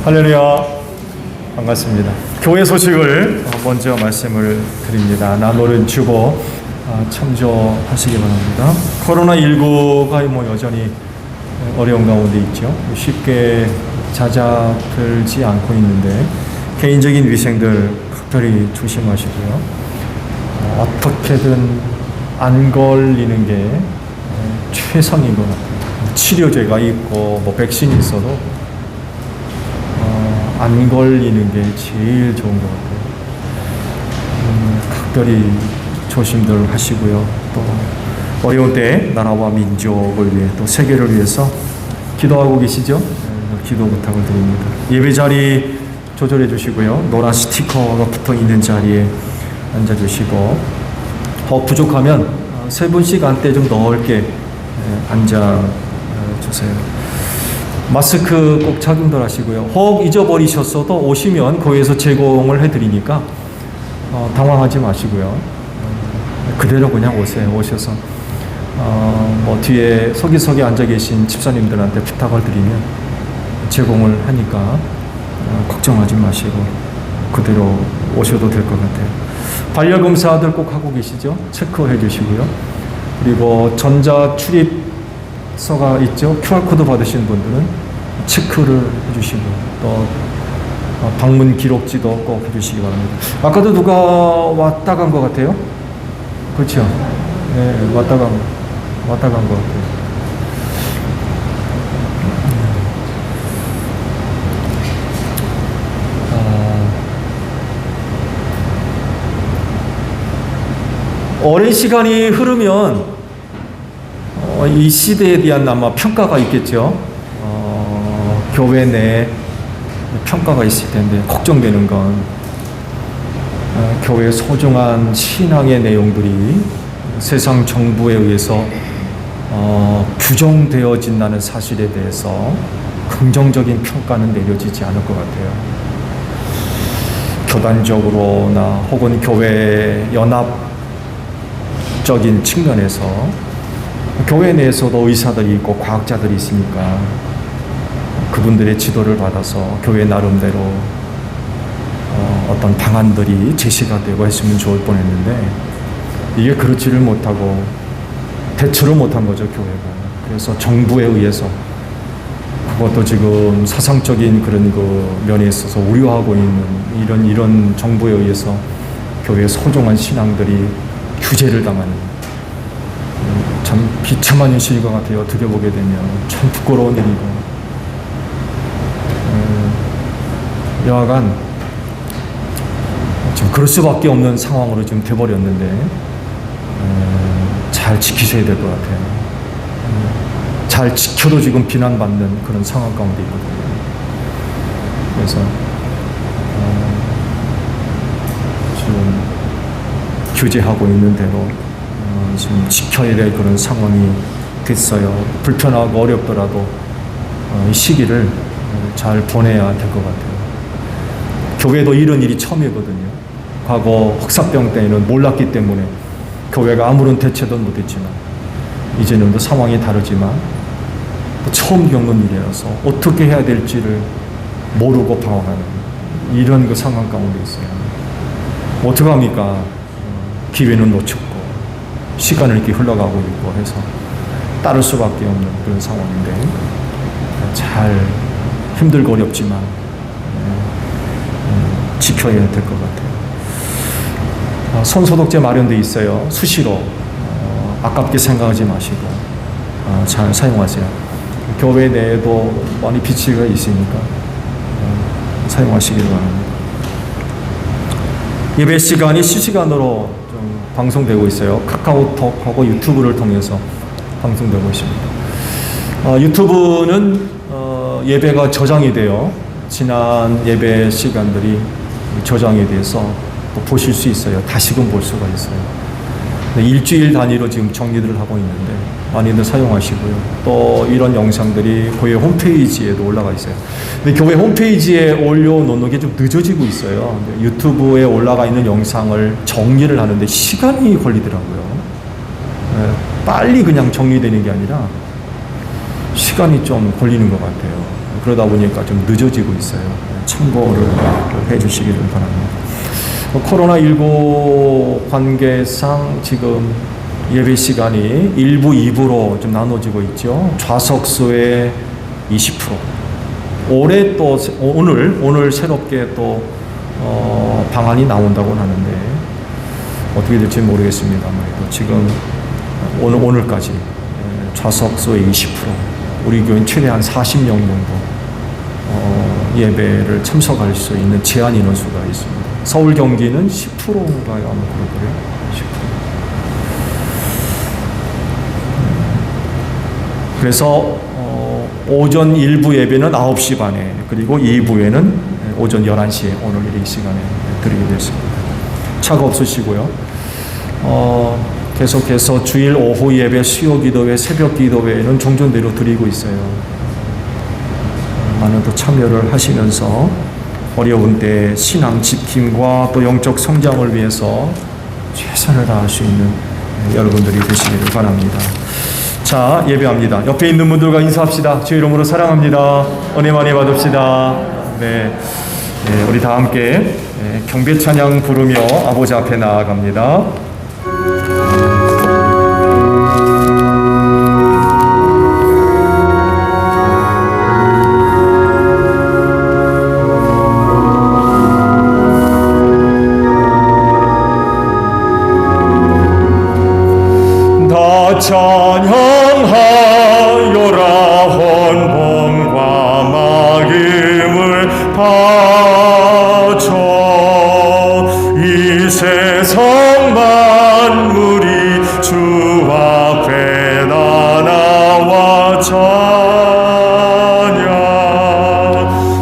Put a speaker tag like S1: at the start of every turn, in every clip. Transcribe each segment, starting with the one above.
S1: 할렐루야, 반갑습니다. 교회 소식을 먼저 말씀을 드립니다. 나노를 주고 참조하시기 바랍니다. 코로나19가 여전히 어려운 가운데 있죠. 쉽게 잦아들지 않고 있는데 개인적인 위생들 각별히 조심하시고요. 어떻게든 안 걸리는 게 최선인 것 같아요. 치료제가 있고 백신이 있어도 안 걸리는 게 제일 좋은 것 같아요. 각별히 조심들 하시고요. 또 어려운 때에 나라와 민족을 위해 또 세계를 위해서 기도하고 계시죠? 기도 부탁을 드립니다. 예배 자리 조절해 주시고요. 노란 스티커가 붙어 있는 자리에 앉아 주시고 더 부족하면 세 분씩 앉되 좀 넓게 앉아 주세요. 마스크 꼭 착용들 하시고요. 혹 잊어버리셨어도 오시면 교회에서 제공을 해드리니까 당황하지 마시고요. 그대로 그냥 오세요. 오셔서 뒤에 서기석에 앉아 계신 집사님들한테 부탁을 드리면 제공을 하니까 걱정하지 마시고 그대로 오셔도 될 것 같아요. 반려검사들 꼭 하고 계시죠? 체크해 주시고요. 그리고 전자 출입서가 있죠? QR코드 받으신 분들은 체크를 해주시고 또 방문 기록지도 꼭 해주시기 바랍니다. 아까도 누가 왔다 간 것 같아요? 그렇죠? 네, 왔다 간 것 같아요. 오랜 시간이 흐르면 이 시대에 대한 아마 평가가 있겠죠. 교회 내에 평가가 있을 텐데 걱정되는 건 교회의 소중한 신앙의 내용들이 세상 정부에 의해서 규정되어진다는 사실에 대해서 긍정적인 평가는 내려지지 않을 것 같아요. 교단적으로나 혹은 교회 연합적인 측면에서 교회 내에서도 의사들이 있고 과학자들이 있으니까 그분들의 지도를 받아서 교회 나름대로 어떤 방안들이 제시가 되고 했으면 좋을 뻔했는데 이게 그렇지를 못하고 대처를 못한 거죠, 교회가. 그래서 정부에 의해서 그것도 지금 사상적인 그런 그 면에 있어서 우려하고 있는 이런 정부에 의해서 교회의 소중한 신앙들이 규제를 당하는 참 비참한 현실인 것 같아요. 어떻게 보게 되면 참 부끄러운 일이고 여하간 좀 그럴 수밖에 없는 상황으로 좀 돼버렸는데 잘 지키셔야 될 것 같아요. 잘 지켜도 지금 비난받는 그런 상황 가운데 있거든요. 그래서 지금 규제하고 있는 대로 지금 지켜야 될 그런 상황이 됐어요. 불편하고 어렵더라도 이 시기를 잘 보내야 될 것 같아요. 교회도 이런 일이 처음이거든요. 과거 흑사병 때에는 몰랐기 때문에 교회가 아무런 대처도 못했지만 이제는 또 상황이 다르지만 또 처음 겪는 일이라서 어떻게 해야 될지를 모르고 방황하는 이런 그 상황 가운데 있어요. 어떡합니까? 기회는 놓쳤고 시간을 이렇게 흘러가고 있고 해서 따를 수밖에 없는 그런 상황인데 잘 힘들고 어렵지만 지켜야 될 것 같아요. 손소독제 마련되어 있어요. 수시로 아깝게 생각하지 마시고 잘 사용하세요. 교회 내에도 많이 비치가 있으니까 사용하시길 바랍니다. 예배 시간이 실시간으로 좀 방송되고 있어요. 카카오톡하고 유튜브를 통해서 방송되고 있습니다. 유튜브는 예배가 저장이 돼요. 지난 예배 시간들이 저장이 돼서 또 보실 수 있어요. 다시금 볼 수가 있어요. 일주일 단위로 지금 정리를 하고 있는데 많이들 사용하시고요. 또 이런 영상들이 교회 홈페이지에도 올라가 있어요. 근데 교회 홈페이지에 올려놓는 게 좀 늦어지고 있어요. 유튜브에 올라가 있는 영상을 정리를 하는데 시간이 걸리더라고요. 빨리 그냥 정리되는 게 아니라 시간이 좀 걸리는 것 같아요. 그러다 보니까 좀 늦어지고 있어요. 참고를 해주시기를 바랍니다. 코로나19 관계상 지금 예배 시간이 1부, 2부로 좀 나눠지고 있죠. 좌석수의 20%. 올해 또 오늘 새롭게 또 방안이 나온다고 하는데 어떻게 될지 모르겠습니다만 지금 오늘까지 좌석수의 20%, 우리 교인 최대한 40명 정도 예배를 참석할 수 있는 제한 인원수가 있습니다. 서울 경기는 10%인가요? 아마 그럴 거예요. 10%. 그래서 오전 1부 예배는 9시 반에, 그리고 2부에는 오전 11시에 오늘 이 시간에 드리게 됐습니다. 차가 없으시고요. 계속해서 주일 오후 예배, 수요 기도회, 새벽 기도회는 종전대로 드리고 있어요. 많은 또 참여를 하시면서 어려운 때 신앙 지킴과 또 영적 성장을 위해서 최선을 다할 수 있는 여러분들이 되시기를 바랍니다. 자, 예배합니다. 옆에 있는 분들과 인사합시다. 주 이름으로 사랑합니다. 은혜 많이 받읍시다. 네, 우리 다 함께 경배 찬양 부르며 아버지 앞에 나아갑니다. 찬양하여라 헌봉과 막임을 바쳐 이 세상 만물이 주 앞에 다 나와 찬양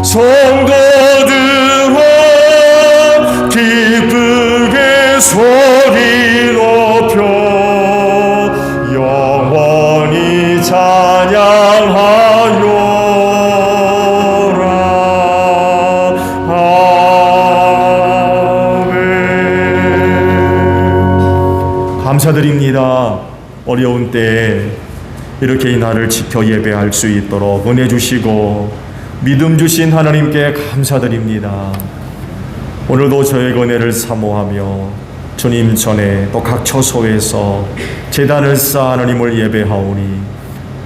S1: 성도들아 기쁘게 소리 높여 찬양하여라. 아멘. 감사드립니다. 어려운 때에 이렇게 이 날을 지켜 예배할 수 있도록 은혜 주시고 믿음 주신 하나님께 감사드립니다. 오늘도 저의 은혜를 사모하며 주님 전에 또 각 처소에서 제단을 쌓아 하나님을 예배하오니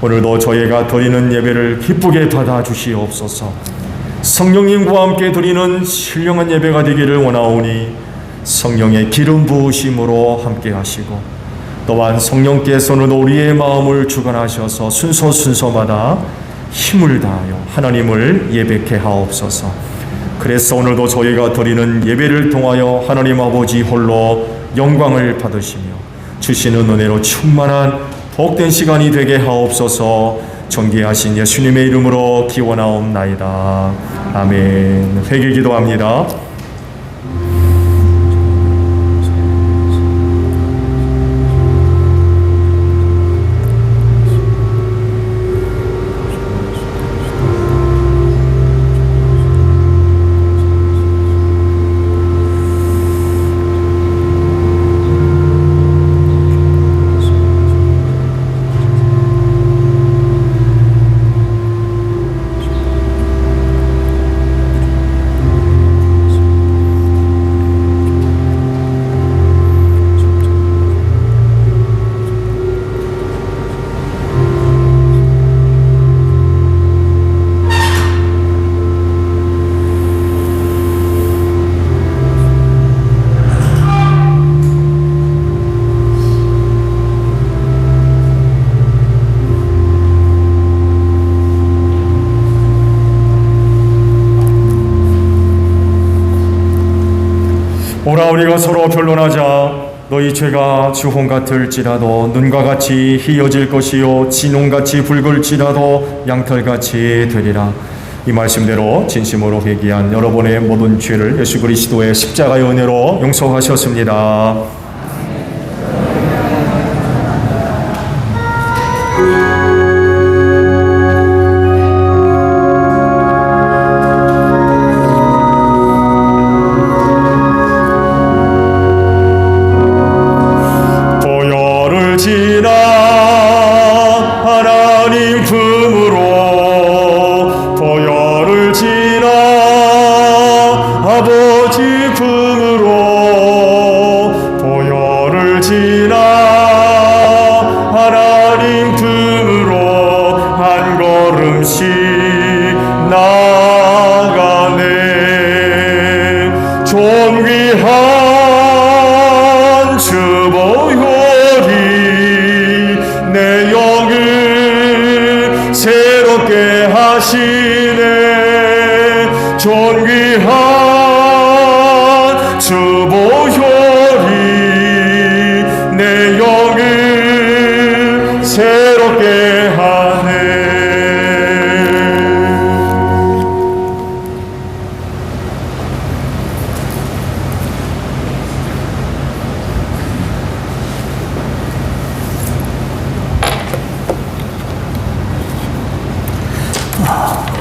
S1: 오늘도 저희가 드리는 예배를 기쁘게 받아주시옵소서. 성령님과 함께 드리는 신령한 예배가 되기를 원하오니 성령의 기름 부으심으로 함께 하시고 또한 성령께서는 우리의 마음을 주관하셔서 순서마다 힘을 다하여 하나님을 예배케 하옵소서. 그래서 오늘도 저희가 드리는 예배를 통하여 하나님 아버지 홀로 영광을 받으시며 주시는 은혜로 충만한 복된 시간이 되게 하옵소서. 존귀하신 예수님의 이름으로 기원하옵나이다. 아멘. 회개 기도합니다. 오라 우리가 서로 변론하자. 너희 죄가 주홍 같을지라도 눈과 같이 희어질 것이요 진홍같이 붉을지라도 양털같이 되리라. 이 말씀대로 진심으로 회개한 여러분의 모든 죄를 예수 그리스도의 십자가의 은혜로 용서하셨습니다. 하나님 품으로 보여 걸음씩 나아가네. 존귀한 주보혈이 내 영을 새롭게 하시네. 존귀한 주보혈이 내 영을 새롭게 하네.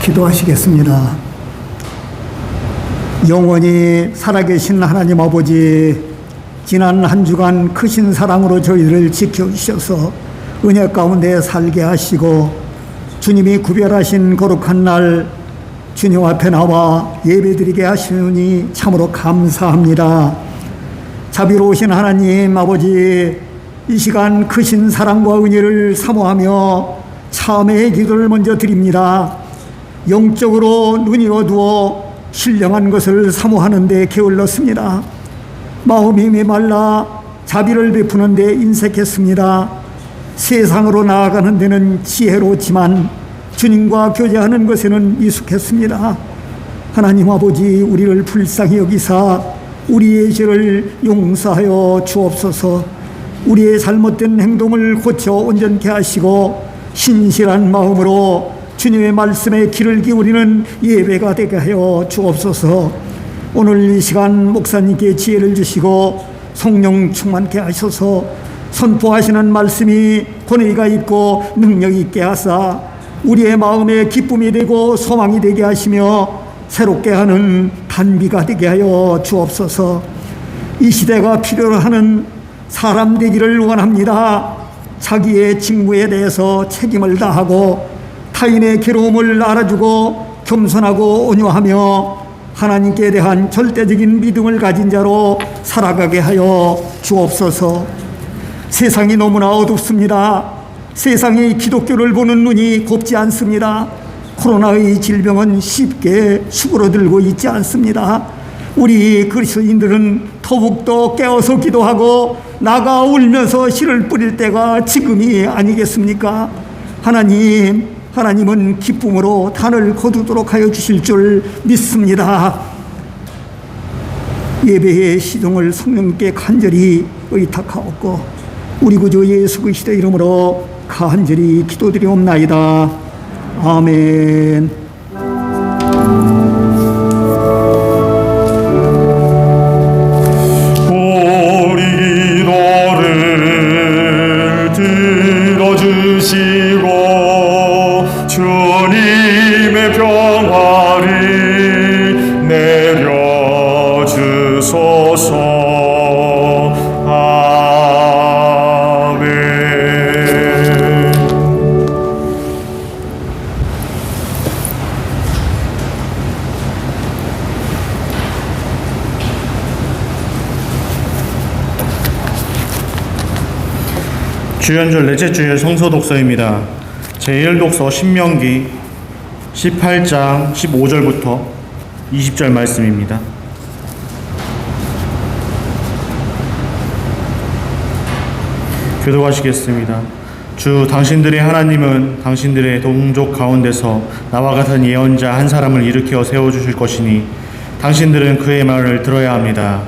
S2: 기도하시겠습니다. 영원히 살아계신 하나님 아버지, 지난 한 주간 크신 사랑으로 저희들을 지켜주셔서 은혜 가운데 살게 하시고 주님이 구별하신 거룩한 날 주님 앞에 나와 예배드리게 하시니 참으로 감사합니다. 자비로우신 하나님 아버지, 이 시간 크신 사랑과 은혜를 사모하며 참회의 기도를 먼저 드립니다. 영적으로 눈이 어두워 신령한 것을 사모하는 데 게을렀습니다. 마음이 메말라 자비를 베푸는 데 인색했습니다. 세상으로 나아가는 데는 지혜롭지만 주님과 교제하는 것에는 미숙했습니다. 하나님 아버지, 우리를 불쌍히 여기사 우리의 죄를 용서하여 주옵소서. 우리의 잘못된 행동을 고쳐 온전케 하시고 신실한 마음으로 주님의 말씀에 귀를 기울이는 예배가 되게 하여 주옵소서. 오늘 이 시간 목사님께 지혜를 주시고 성령 충만케 하셔서 선포하시는 말씀이 권위가 있고 능력 있게 하사 우리의 마음에 기쁨이 되고 소망이 되게 하시며 새롭게 하는 단비가 되게 하여 주옵소서. 이 시대가 필요로 하는 사람 되기를 원합니다. 자기의 직무에 대해서 책임을 다하고 타인의 괴로움을 알아주고 겸손하고 온유하며 하나님께 대한 절대적인 믿음을 가진 자로 살아가게 하여 주옵소서. 세상이 너무나 어둡습니다. 세상이 기독교를 보는 눈이 곱지 않습니다. 코로나의 질병은 쉽게 수그러들고 있지 않습니다. 우리 그리스도인들은 더욱더 깨어서 기도하고 나가 울면서 씨를 뿌릴 때가 지금이 아니겠습니까? 하나님은 기쁨으로 단을 거두도록 하여 주실 줄 믿습니다. 예배의 시종을 성령께 간절히 의탁하옵고 우리 구주 예수 그리스도의 이름으로 간절히 기도드리옵나이다. 아멘.
S1: 우리 기도를 들어주시고 주님의 평화를 내려주소서.
S3: 주연절 넷째 주일 성서 독서입니다. 제1독서 신명기 18장 15절부터 20절 말씀입니다. 교독하시겠습니다. 주 당신들의 하나님은 당신들의 동족 가운데서 나와 같은 예언자 한 사람을 일으켜 세워주실 것이니 당신들은 그의 말을 들어야 합니다.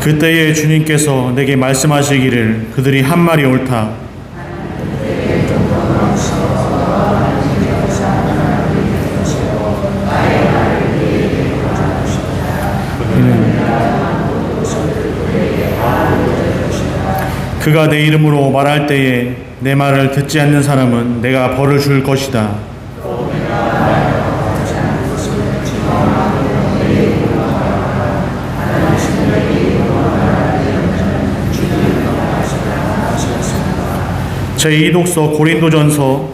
S3: 그때에 주님께서 내게 말씀하시기를 그들이 한 말이 옳다. 그가 내 이름으로 말할 때에 내 말을 듣지 않는 사람은 내가 벌을 줄 것이다. 제2독서 고린도전서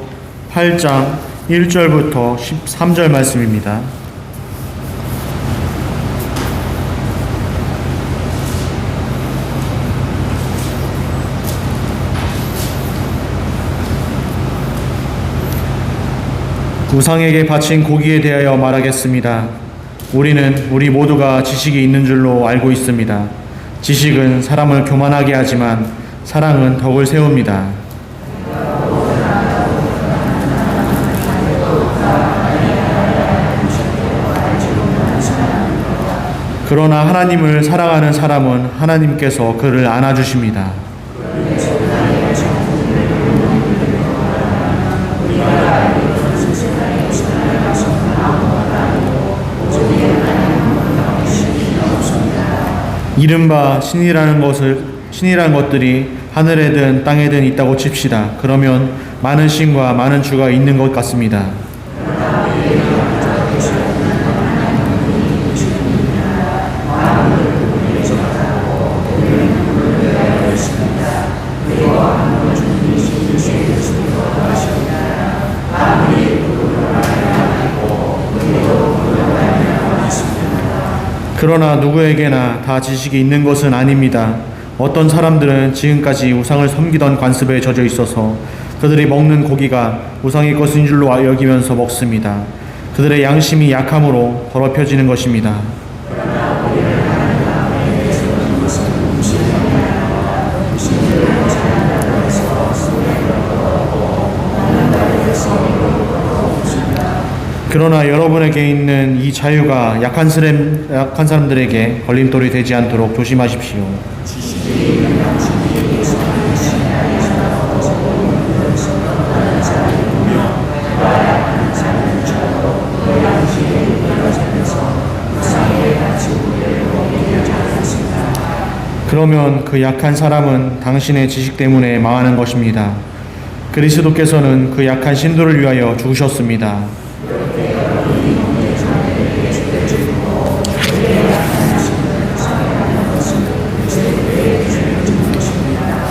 S3: 8장 1절부터 13절 말씀입니다. 우상에게 바친 고기에 대하여 말하겠습니다. 우리는 우리 모두가 지식이 있는 줄로 알고 있습니다. 지식은 사람을 교만하게 하지만 사랑은 덕을 세웁니다. 그러나 하나님을 사랑하는 사람은 하나님께서 그를 안아주십니다. 이른바 신이라는 것들이 하늘에든 땅에든 있다고 칩시다. 그러면 많은 신과 많은 주가 있는 것 같습니다. 그러나 누구에게나 다 지식이 있는 것은 아닙니다. 어떤 사람들은 지금까지 우상을 섬기던 관습에 젖어 있어서 그들이 먹는 고기가 우상의 것인 줄로 여기면서 먹습니다. 그들의 양심이 약함으로 더럽혀지는 것입니다. 그러나 여러분에게 있는 이 자유가 약한 사람들에게 걸림돌이 되지 않도록 조심하십시오. 그러면 그 약한 사람은 당신의 지식 때문에 망하는 것입니다. 그리스도께서는 그 약한 신도를 위하여 죽으셨습니다.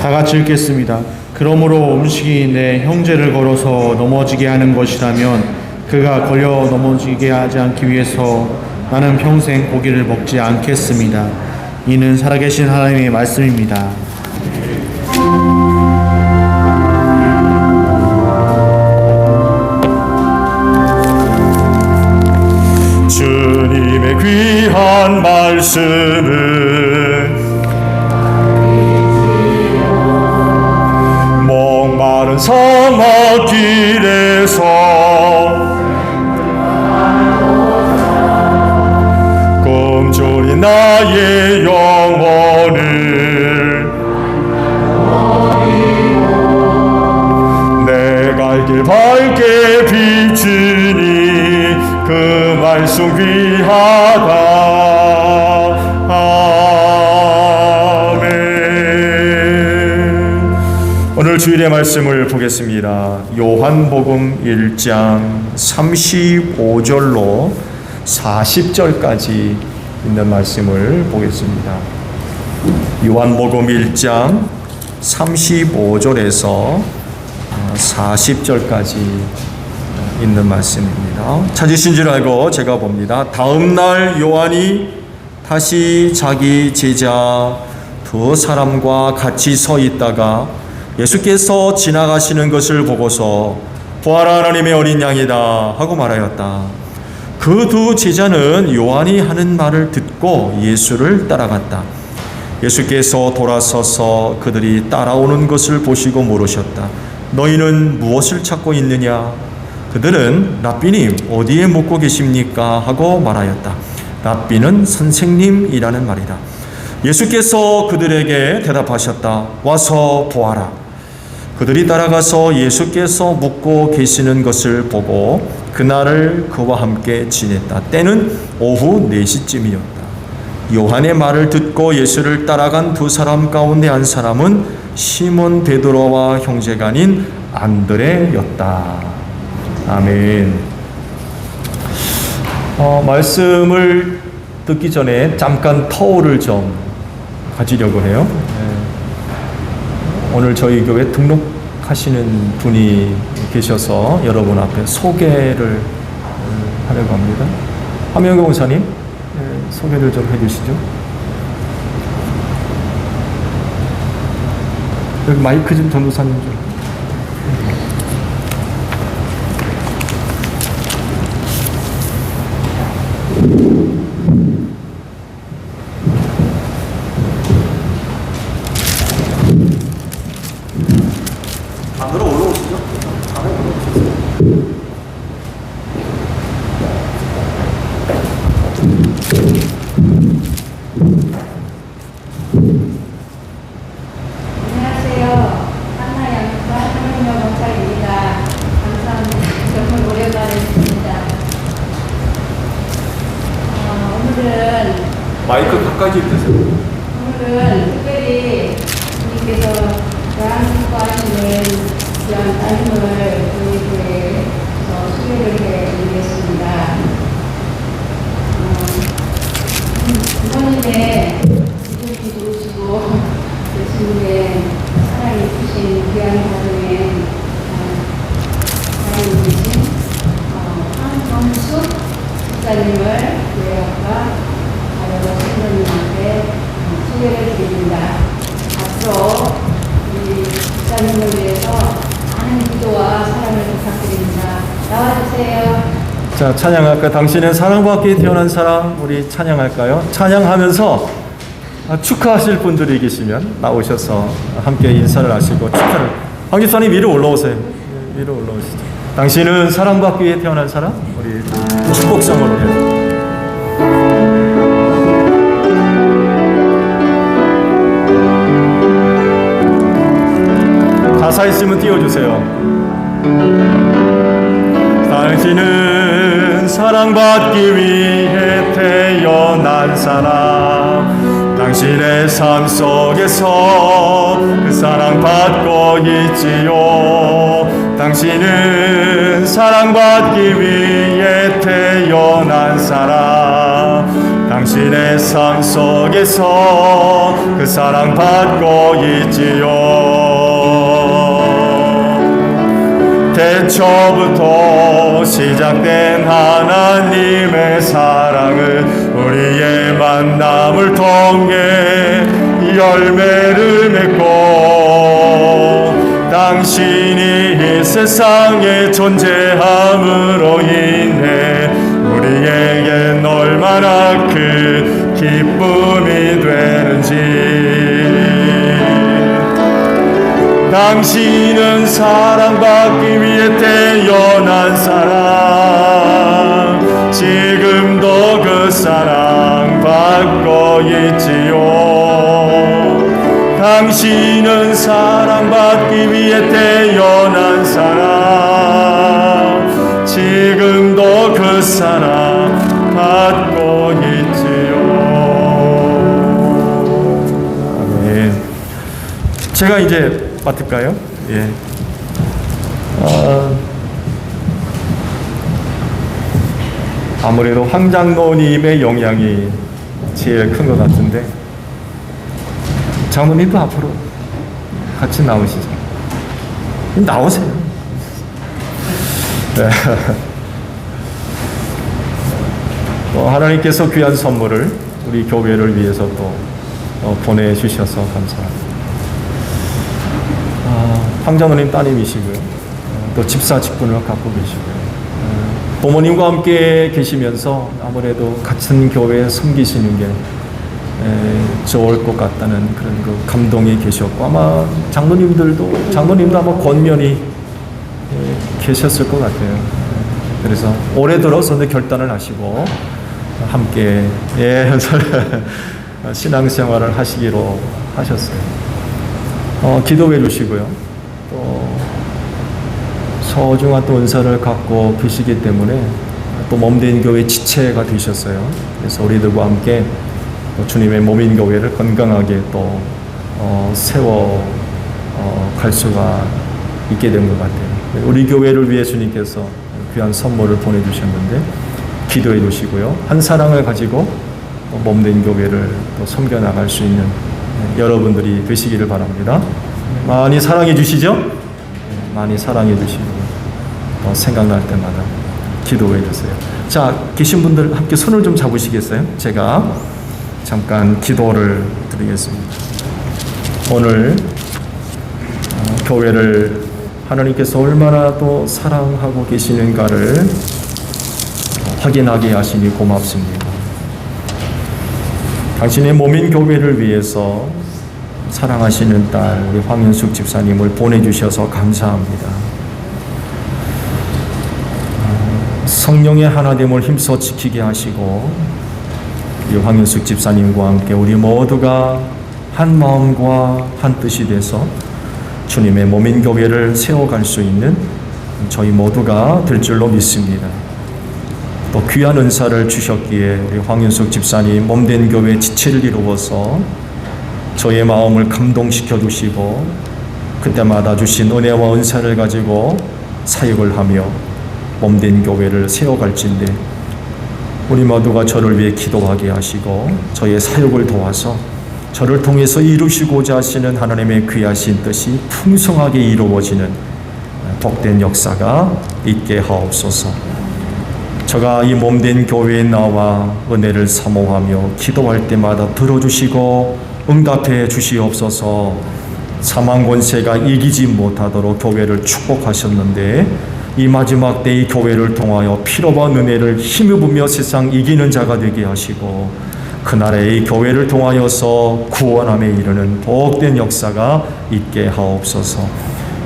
S3: 다 같이 읽겠습니다. 그러므로 음식이 내 형제를 걸어서 넘어지게 하는 것이라면 그가 걸려 넘어지게 하지 않기 위해서 나는 평생 고기를 먹지 않겠습니다. 이는 살아계신 하나님의 말씀입니다.
S4: 주님의 귀한 말씀은 목마른 사막길에서 꿈조리 나의 영혼을 내 갈 길 밝게 비추니 그 말씀 귀하다. 아멘. 오늘 주일의 말씀을 보겠습니다. 요한복음 1장 35절로 40절까지 있는 말씀을 보겠습니다. 요한복음 1장 35절에서 40절까지 있는 말씀입니다. 찾으신 줄 알고 제가 봅니다. 다음 날 요한이 다시 자기 제자 두 사람과 같이 서 있다가 예수께서 지나가시는 것을 보고서 보아라 하나님의 어린 양이다 하고 말하였다. 그 두 제자는 요한이 하는 말을 듣고 예수를 따라갔다. 예수께서 돌아서서 그들이 따라오는 것을 보시고 물으셨다. 너희는 무엇을 찾고 있느냐? 그들은 랍비님 어디에 묵고 계십니까? 하고 말하였다. 랍비는 선생님이라는 말이다. 예수께서 그들에게 대답하셨다. 와서 보아라. 그들이 따라가서 예수께서 묵고 계시는 것을 보고 그날을 그와 함께 지냈다. 때는 오후 4시쯤이었다. 요한의 말을 듣고 예수를 따라간 두 사람 가운데 한 사람은 시몬 베드로와 형제가 아닌 안드레였다. 아멘. 말씀을 듣기 전에 잠깐 터울을 좀 가지려고 해요. 오늘 저희 교회 등록한
S1: 하시는 분이 계셔서 여러분 앞에 소개를 하려고 합니다. 함영경 원사님, 소개를 좀 해주시죠. 여기 마이크 좀 전도사님 좀.
S4: 안으로 올라오시죠. 안으로 올라오시죠.
S5: 안녕하세요. 한나 양육과 한민여 검사입니다. 감사합니다. 정말 오랜만에 뵙습니다. 오늘은
S4: 마이크 가까이 드세요.
S5: 특별히 주님께서 대한민국 하시는 귀한 따님을 교회에서 소개를 해드리겠습니다. 부모님의 이름이 좋으시고 예수님의 사랑이 크신 귀한 가정의 사랑이신 황범숙 집사님을 교회학과 여러 신부님한테 소개를 드립니다. 앞으로 우리 집사님을 위해서 많은 기도와 사랑을 부탁드립니다. 나와주세요.
S1: 자, 찬양할까? 당신은 사랑받기에 태어난 사람, 우리 찬양할까요? 찬양하면서 축하하실 분들이 계시면 나오셔서 함께 인사를 하시고 축하를. 황 집사님 위로 올라오세요. 위로 올라오시죠. 당신은 사랑받기에 태어난 사람, 우리 축복성으로 해요. 가사 있으면 띄워주세요. 당신은 사랑받기 위해 태어난 사람, 당신의 삶 속에서 그 사랑받고 있지요. 당신은 사랑받기 위해 태어난 사람, 당신의 삶 속에서 그 사랑받고 있지요. 태초부터 시작된 하나님의 사랑은 우리의 만남을 통해 열매를 맺고, 당신이 이 세상에 존재함으로 인해 우리에겐 얼마나 큰 기쁨이 되는지. 당신은 사랑받기 위해 태어난 사람, 지금도 그 사랑 받고 있지요. 당신은 사랑받기 위해 태어난 사람, 지금도 그 사랑 받고 있지요. 아멘. 제가 이제 맡을까요? 예. 아무래도 황 장로님의 영향이 제일 큰 것 같은데, 장로님도 앞으로 같이 나오시죠. 나오세요. 네. 또 하나님께서 귀한 선물을 우리 교회를 위해서 또 보내주셔서 감사합니다. 황 장로님 따님이시고요. 또 집사 직분을 갖고 계시고요. 부모님과 함께 계시면서 아무래도 같은 교회에 섬기시는 게 좋을 것 같다는 그런 그 감동이 계셨고, 아마 장로님도 아마 권면이 계셨을 것 같아요. 그래서 올해 들어서 결단을 하시고 함께 신앙생활을 하시기로 하셨어요. 기도해 주시고요. 또 소중한 또 은사를 갖고 계시기 때문에 또 몸된 교회 지체가 되셨어요. 그래서 우리들과 함께 또 주님의 몸인 교회를 건강하게 또 세워 갈 수가 있게 된 것 같아요. 우리 교회를 위해 주님께서 귀한 선물을 보내주셨는데 기도해 주시고요. 한 사랑을 가지고 몸된 교회를 또 섬겨 나갈 수 있는 여러분들이 되시기를 바랍니다. 많이 사랑해 주시죠? 많이 사랑해 주시고 생각날 때마다 기도해 주세요. 자, 계신 분들 함께 손을 좀 잡으시겠어요? 제가 잠깐 기도를 드리겠습니다. 오늘 교회를 하나님께서 얼마나 또 사랑하고 계시는가를 확인하게 하시니 고맙습니다. 당신의 몸인 교회를 위해서 사랑하시는 딸 우리 황윤숙 집사님을 보내주셔서 감사합니다. 성령의 하나됨을 힘써 지키게 하시고 우리 황윤숙 집사님과 함께 우리 모두가 한 마음과 한 뜻이 돼서 주님의 몸인 교회를 세워갈 수 있는 저희 모두가 될 줄로 믿습니다. 또 귀한 은사를 주셨기에 우리 황윤숙 집사님 몸된 교회 지체를 이루어서 저의 마음을 감동시켜 주시고 그때마다 주신 은혜와 은사를 가지고 사역을 하며 몸된 교회를 세워갈진데 우리 모두가 저를 위해 기도하게 하시고 저의 사역을 도와서 저를 통해서 이루시고자 하시는 하나님의 귀하신 뜻이 풍성하게 이루어지는 복된 역사가 있게 하옵소서. 저가 이 몸된 교회에 나와 은혜를 사모하며 기도할 때마다 들어주시고 응답해 주시옵소서. 사망 권세가 이기지 못하도록 교회를 축복하셨는데 이 마지막 때의 교회를 통하여 피로와 은혜를 힘입으며 세상 이기는 자가 되게 하시고 그날의 이 교회를 통하여서 구원함에 이르는 복된 역사가 있게 하옵소서.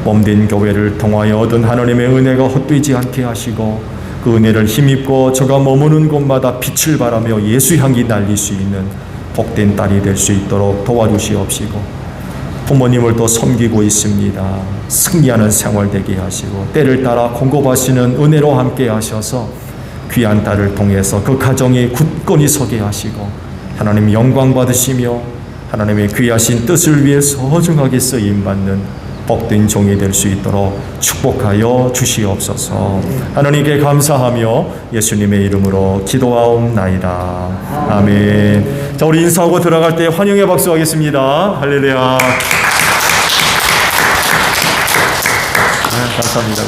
S1: 몸된 교회를 통하여 얻은 하나님의 은혜가 헛되지 않게 하시고 그 은혜를 힘입고 저가 머무는 곳마다 빛을 발하며 예수 향기 날릴 수 있는 복된 딸이 될 수 있도록 도와주시옵시고 부모님을 또 섬기고 있습니다. 승리하는 생활 되게 하시고 때를 따라 공급하시는 은혜로 함께 하셔서 귀한 딸을 통해서 그 가정이 굳건히 서게 하시고 하나님 영광 받으시며 하나님의 귀하신 뜻을 위해 소중하게 쓰임받는 복된 종이 될 수 있도록 축복하여 주시옵소서. 하나님께 감사하며 예수님의 이름으로 기도하옵나이다. 아멘. 자, 우리 인사하고 들어갈 때 환영의 박수 하겠습니다. 할렐루야. 네, 감사합니다.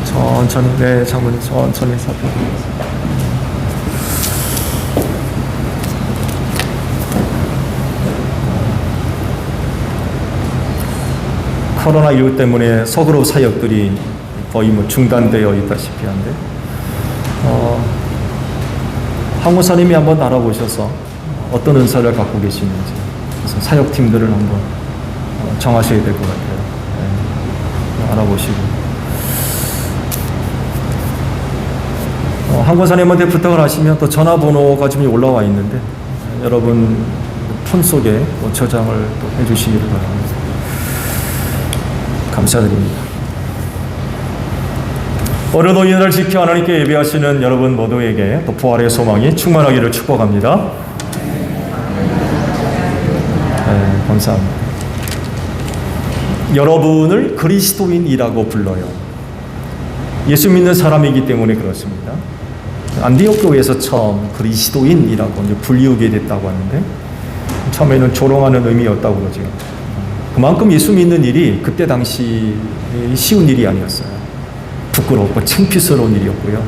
S1: 천천히, 네, 장모님 천천히 살펴보겠습니다. 코로나19 때문에 서구로 사역들이 거의 중단되어 있다시피 한데 황무사님이 한번 알아보셔서 어떤 은사를 갖고 계시는지 그래서 사역팀들을 한번 정하셔야 될 것 같아요. 네, 알아보시고 황무사님한테 부탁을 하시면 또 전화번호가 지금 올라와 있는데 여러분 폰 속에 저장을 또 해주시기를 바랍니다. 감사드립니다. 어느 노인을 지켜 하나님께 예배하시는 여러분 모두에게 또 부활의 소망이 충만하기를 축복합니다. 네, 감사합니다. 여러분을 그리스도인이라고 불러요. 예수 믿는 사람이기 때문에 그렇습니다. 안디옥 교회에서 처음 그리스도인이라고 이제 불리우게 됐다고 하는데 처음에는 조롱하는 의미였다고 그러죠. 그만큼 예수 믿는 일이 그때 당시 쉬운 일이 아니었어요. 부끄럽고 창피스러운 일이었고요.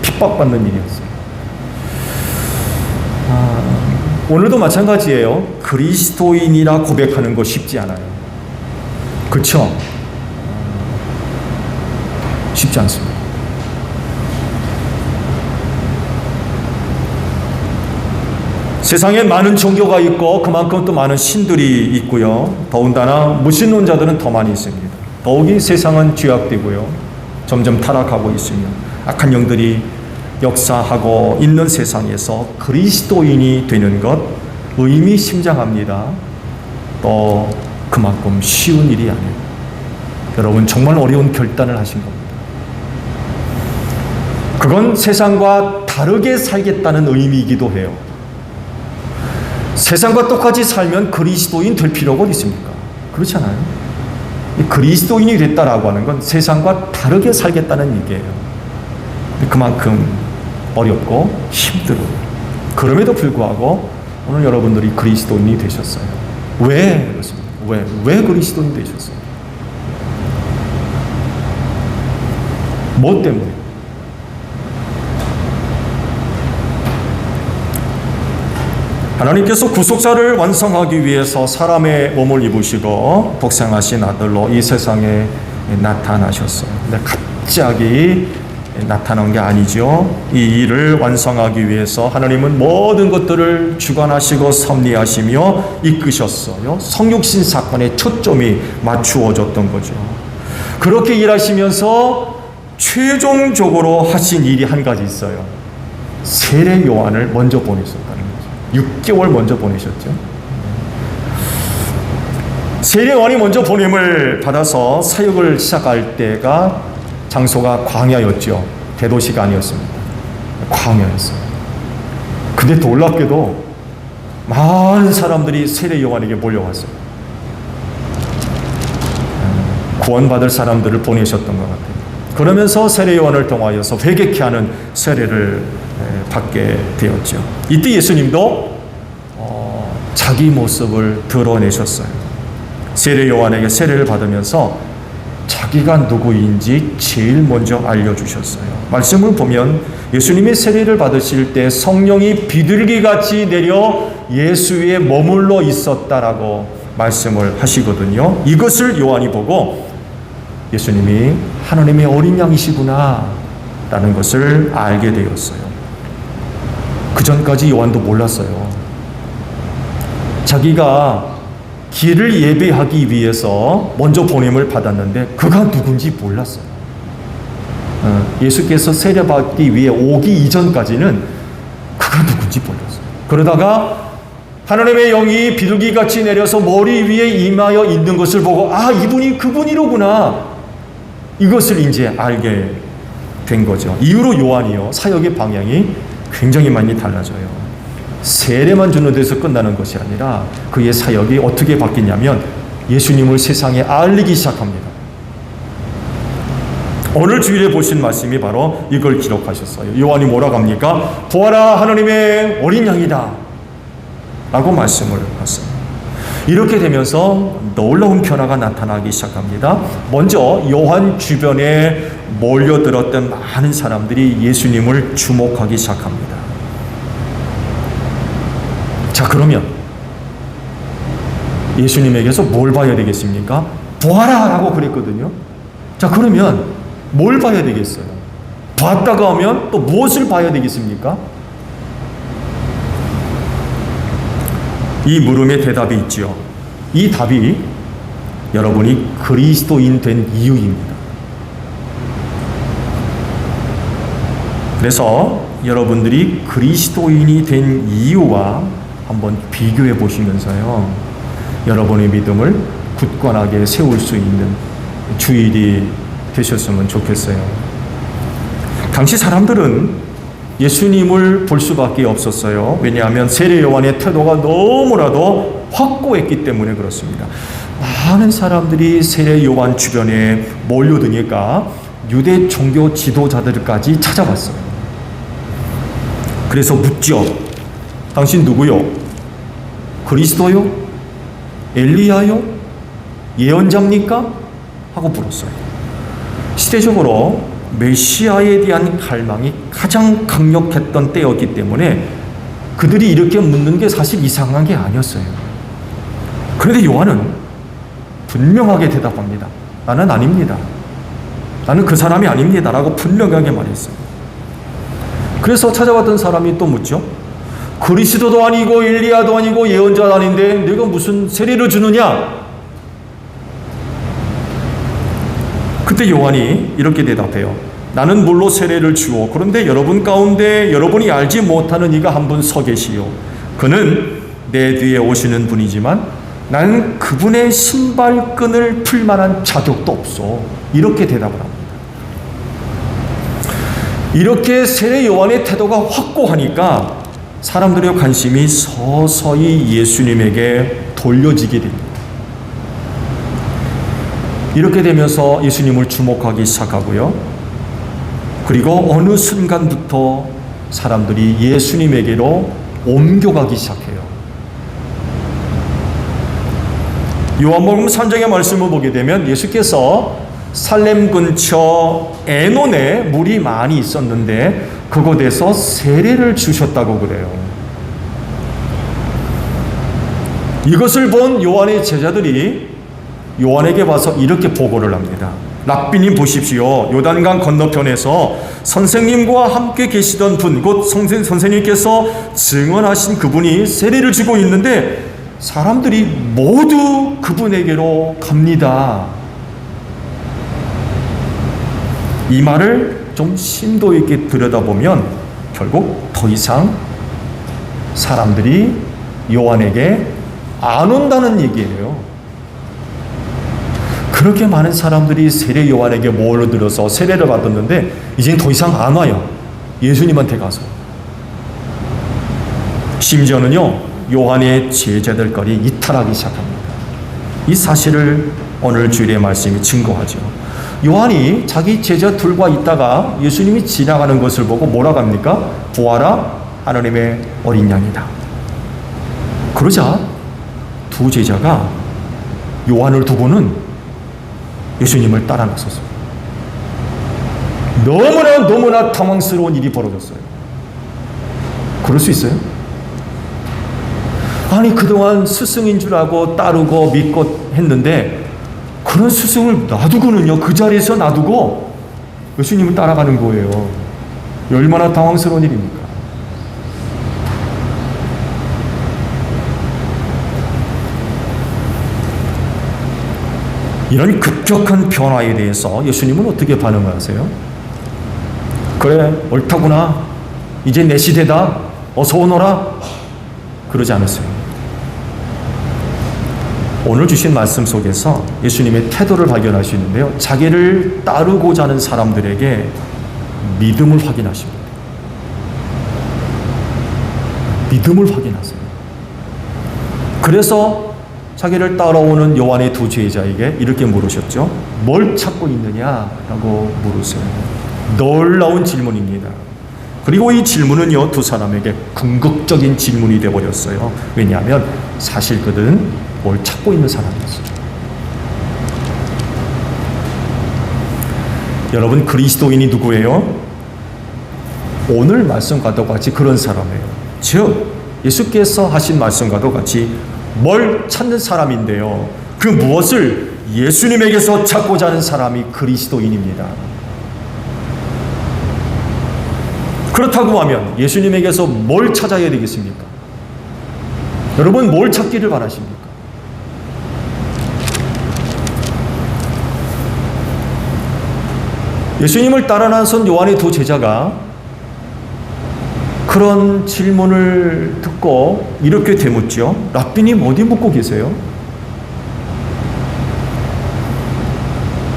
S1: 핍박받는 일이었어요. 오늘도 마찬가지예요. 그리스도인이라 고백하는 거 쉽지 않아요. 그렇죠? 쉽지 않습니다. 세상에 많은 종교가 있고 그만큼 또 많은 신들이 있고요. 더군다나 무신론자들은 더 많이 있습니다. 더욱이 세상은 죄악되고요. 점점 타락하고 있으며 악한 영들이 역사하고 있는 세상에서 그리스도인이 되는 것 의미심장합니다. 또 그만큼 쉬운 일이 아니에요. 여러분 정말 어려운 결단을 하신 겁니다. 그건 세상과 다르게 살겠다는 의미이기도 해요. 세상과 똑같이 살면 그리스도인 될 필요가 어디 있습니까? 그렇지 않아요? 그리스도인이 됐다라고 하는 건 세상과 다르게 살겠다는 얘기예요. 그만큼 어렵고 힘들어요. 그럼에도 불구하고 오늘 여러분들이 그리스도인이 되셨어요. 왜 그렇습니까?
S4: 왜 그리스도인 되셨어요? 뭐 때문에? 하나님께서 구속사를 완성하기 위해서 사람의 몸을 입으시고 복생하신 아들로 이 세상에 나타나셨어요. 근데 갑자기 나타난 게 아니죠. 이 일을 완성하기 위해서 하나님은 모든 것들을 주관하시고 섭리하시며 이끄셨어요. 성육신 사건에 초점이 맞추어졌던 거죠. 그렇게 일하시면서 최종적으로 하신 일이 한 가지 있어요. 세례 요한을 먼저 보내셨다는 거죠. 6개월 먼저 보내셨죠. 세례 요한이 먼저 보냄을 받아서 사역을 시작할 때가 장소가 광야였죠. 대도시가 아니었습니다. 광야였어요. 근데 놀랍게도 많은 사람들이 세례 요한에게 몰려왔어요. 구원받을 사람들을 보내셨던 것 같아요. 그러면서 세례 요한을 통하여서 회개케 하는 세례를 받게 되었죠. 이때 예수님도 자기 모습을 드러내셨어요. 세례 요한에게 세례를 받으면서 자기가 누구인지 제일 먼저 알려주셨어요. 말씀을 보면 예수님이 세례를 받으실 때 성령이 비둘기같이 내려 예수 위에 머물러 있었다라고 말씀을 하시거든요. 이것을 요한이 보고 예수님이 하나님의 어린 양이시구나 라는 것을 알게 되었어요. 그 전까지 요한도 몰랐어요. 자기가 길을 예배하기 위해서 먼저 보냄을 받았는데 그가 누군지 몰랐어요. 예수께서 세례받기 위해 오기 이전까지는 그가 누군지 몰랐어요. 그러다가 하나님의 영이 비둘기같이 내려서 머리 위에 임하여 있는 것을 보고 이분이 그분이로구나, 이것을 이제 알게 된 거죠. 이후로 요한이요, 사역의 방향이 굉장히 많이 달라져요. 세례만 주는 데서 끝나는 것이 아니라 그의 사역이 어떻게 바뀌냐면 예수님을 세상에 알리기 시작합니다. 오늘 주일에 보신 말씀이 바로 이걸 기록하셨어요. 요한이 뭐라고 합니까? 보아라, 하나님의 어린 양이다 라고 말씀을 하셨어요. 이렇게 되면서 놀라운 변화가 나타나기 시작합니다. 먼저 요한 주변에 몰려들었던 많은 사람들이 예수님을 주목하기 시작합니다. 자, 그러면 예수님에게서 뭘 봐야 되겠습니까? 보아라 라고 그랬거든요. 자, 그러면 뭘 봐야 되겠어요? 봤다가 하면 또 무엇을 봐야 되겠습니까? 이 물음에 대답이 있죠. 이 답이 여러분이 그리스도인 된 이유입니다. 그래서 여러분들이 그리스도인이 된 이유와 한번 비교해 보시면서요, 여러분의 믿음을 굳건하게 세울 수 있는 주일이 되셨으면 좋겠어요. 당시 사람들은 예수님을 볼 수밖에 없었어요. 왜냐하면 세례 요한의 태도가 너무나도 확고했기 때문에 그렇습니다. 많은 사람들이 세례 요한 주변에 몰려드니까 유대 종교 지도자들까지 찾아왔어요. 그래서 묻죠. 당신 누구요? 그리스도요? 엘리야요? 예언자입니까? 하고 물었어요. 시대적으로 메시아에 대한 갈망이 가장 강력했던 때였기 때문에 그들이 이렇게 묻는 게 사실 이상한 게 아니었어요. 그런데 요한은 분명하게 대답합니다. 나는 아닙니다. 나는 그 사람이 아닙니다 라고 분명하게 말했어요. 그래서 찾아왔던 사람이 또 묻죠. 그리스도도 아니고 엘리야도 아니고 예언자도 아닌데 내가 무슨 세례를 주느냐? 그때 요한이 이렇게 대답해요. 나는 물로 세례를 주오. 그런데 여러분 가운데 여러분이 알지 못하는 이가 한 분 서 계시오. 그는 내 뒤에 오시는 분이지만 나는 그분의 신발끈을 풀 만한 자격도 없어. 이렇게 대답을 합니다. 이렇게 세례 요한의 태도가 확고하니까 사람들의 관심이 서서히 예수님에게 돌려지게 됩니다. 이렇게 되면서 예수님을 주목하기 시작하고요. 그리고 어느 순간부터 사람들이 예수님에게로 옮겨가기 시작해요. 요한복음 3장의 말씀을 보게 되면 예수께서 살렘 근처 에논에 물이 많이 있었는데 그곳에서 세례를 주셨다고 그래요. 이것을 본 요한의 제자들이 요한에게 와서 이렇게 보고를 합니다. 랍비님 보십시오. 요단강 건너편에서 선생님과 함께 계시던 분, 곧 선생님께서 증언하신 그분이 세례를 주고 있는데 사람들이 모두 그분에게로 갑니다. 이 말을 좀 심도 있게 들여다보면 결국 더 이상 사람들이 요한에게 안 온다는 얘기예요. 그렇게 많은 사람들이 세례 요한에게 몰려들어서 세례를 받았는데 이제 더 이상 안 와요. 예수님한테 가서. 심지어는요, 요한의 제자들까지 이탈하기 시작합니다. 이 사실을 오늘 주일의 말씀이 증거하죠. 요한이 자기 제자들과 있다가 예수님이 지나가는 것을 보고 뭐라고 합니까? 보아라, 하나님의 어린 양이다. 그러자 두 제자가 요한을 두고는 예수님을 따라 나섰어요. 너무나 당황스러운 일이 벌어졌어요. 그럴 수 있어요? 아니, 그동안 스승인 줄 알고 따르고 믿고 했는데 그런 스승을 놔두고는요, 그 자리에서 놔두고 예수님을 따라가는 거예요. 얼마나 당황스러운 일입니까? 이런 급격한 변화에 대해서 예수님은 어떻게 반응을 하세요? 그래, 옳다구나. 이제 내 시대다. 어서 오너라. 그러지 않았어요. 오늘 주신 말씀 속에서 예수님의 태도를 발견할 수 있는데요. 자기를 따르고자 하는 사람들에게 믿음을 확인하십니다. 믿음을 확인하세요. 그래서 자기를 따라오는 요한의 두 제자에게 이렇게 물으셨죠. 뭘 찾고 있느냐라고 물으세요. 놀라운 질문입니다. 그리고 이 질문은요, 두 사람에게 궁극적인 질문이 되어버렸어요. 왜냐하면 사실 그들은 뭘 찾고 있는 사람이었어요. 여러분, 그리스도인이 누구예요? 오늘 말씀과도 같이 그런 사람이에요. 즉 예수께서 하신 말씀과도 같이 뭘 찾는 사람인데요, 그 무엇을 예수님에게서 찾고자 하는 사람이 그리스도인입니다. 그렇다고 하면 예수님에게서 뭘 찾아야 되겠습니까? 여러분, 뭘 찾기를 바라십니까? 예수님을 따라 나선 요한의 두 제자가 그런 질문을 듣고 이렇게 되묻죠. 랍비님, 어디 묵고 계세요?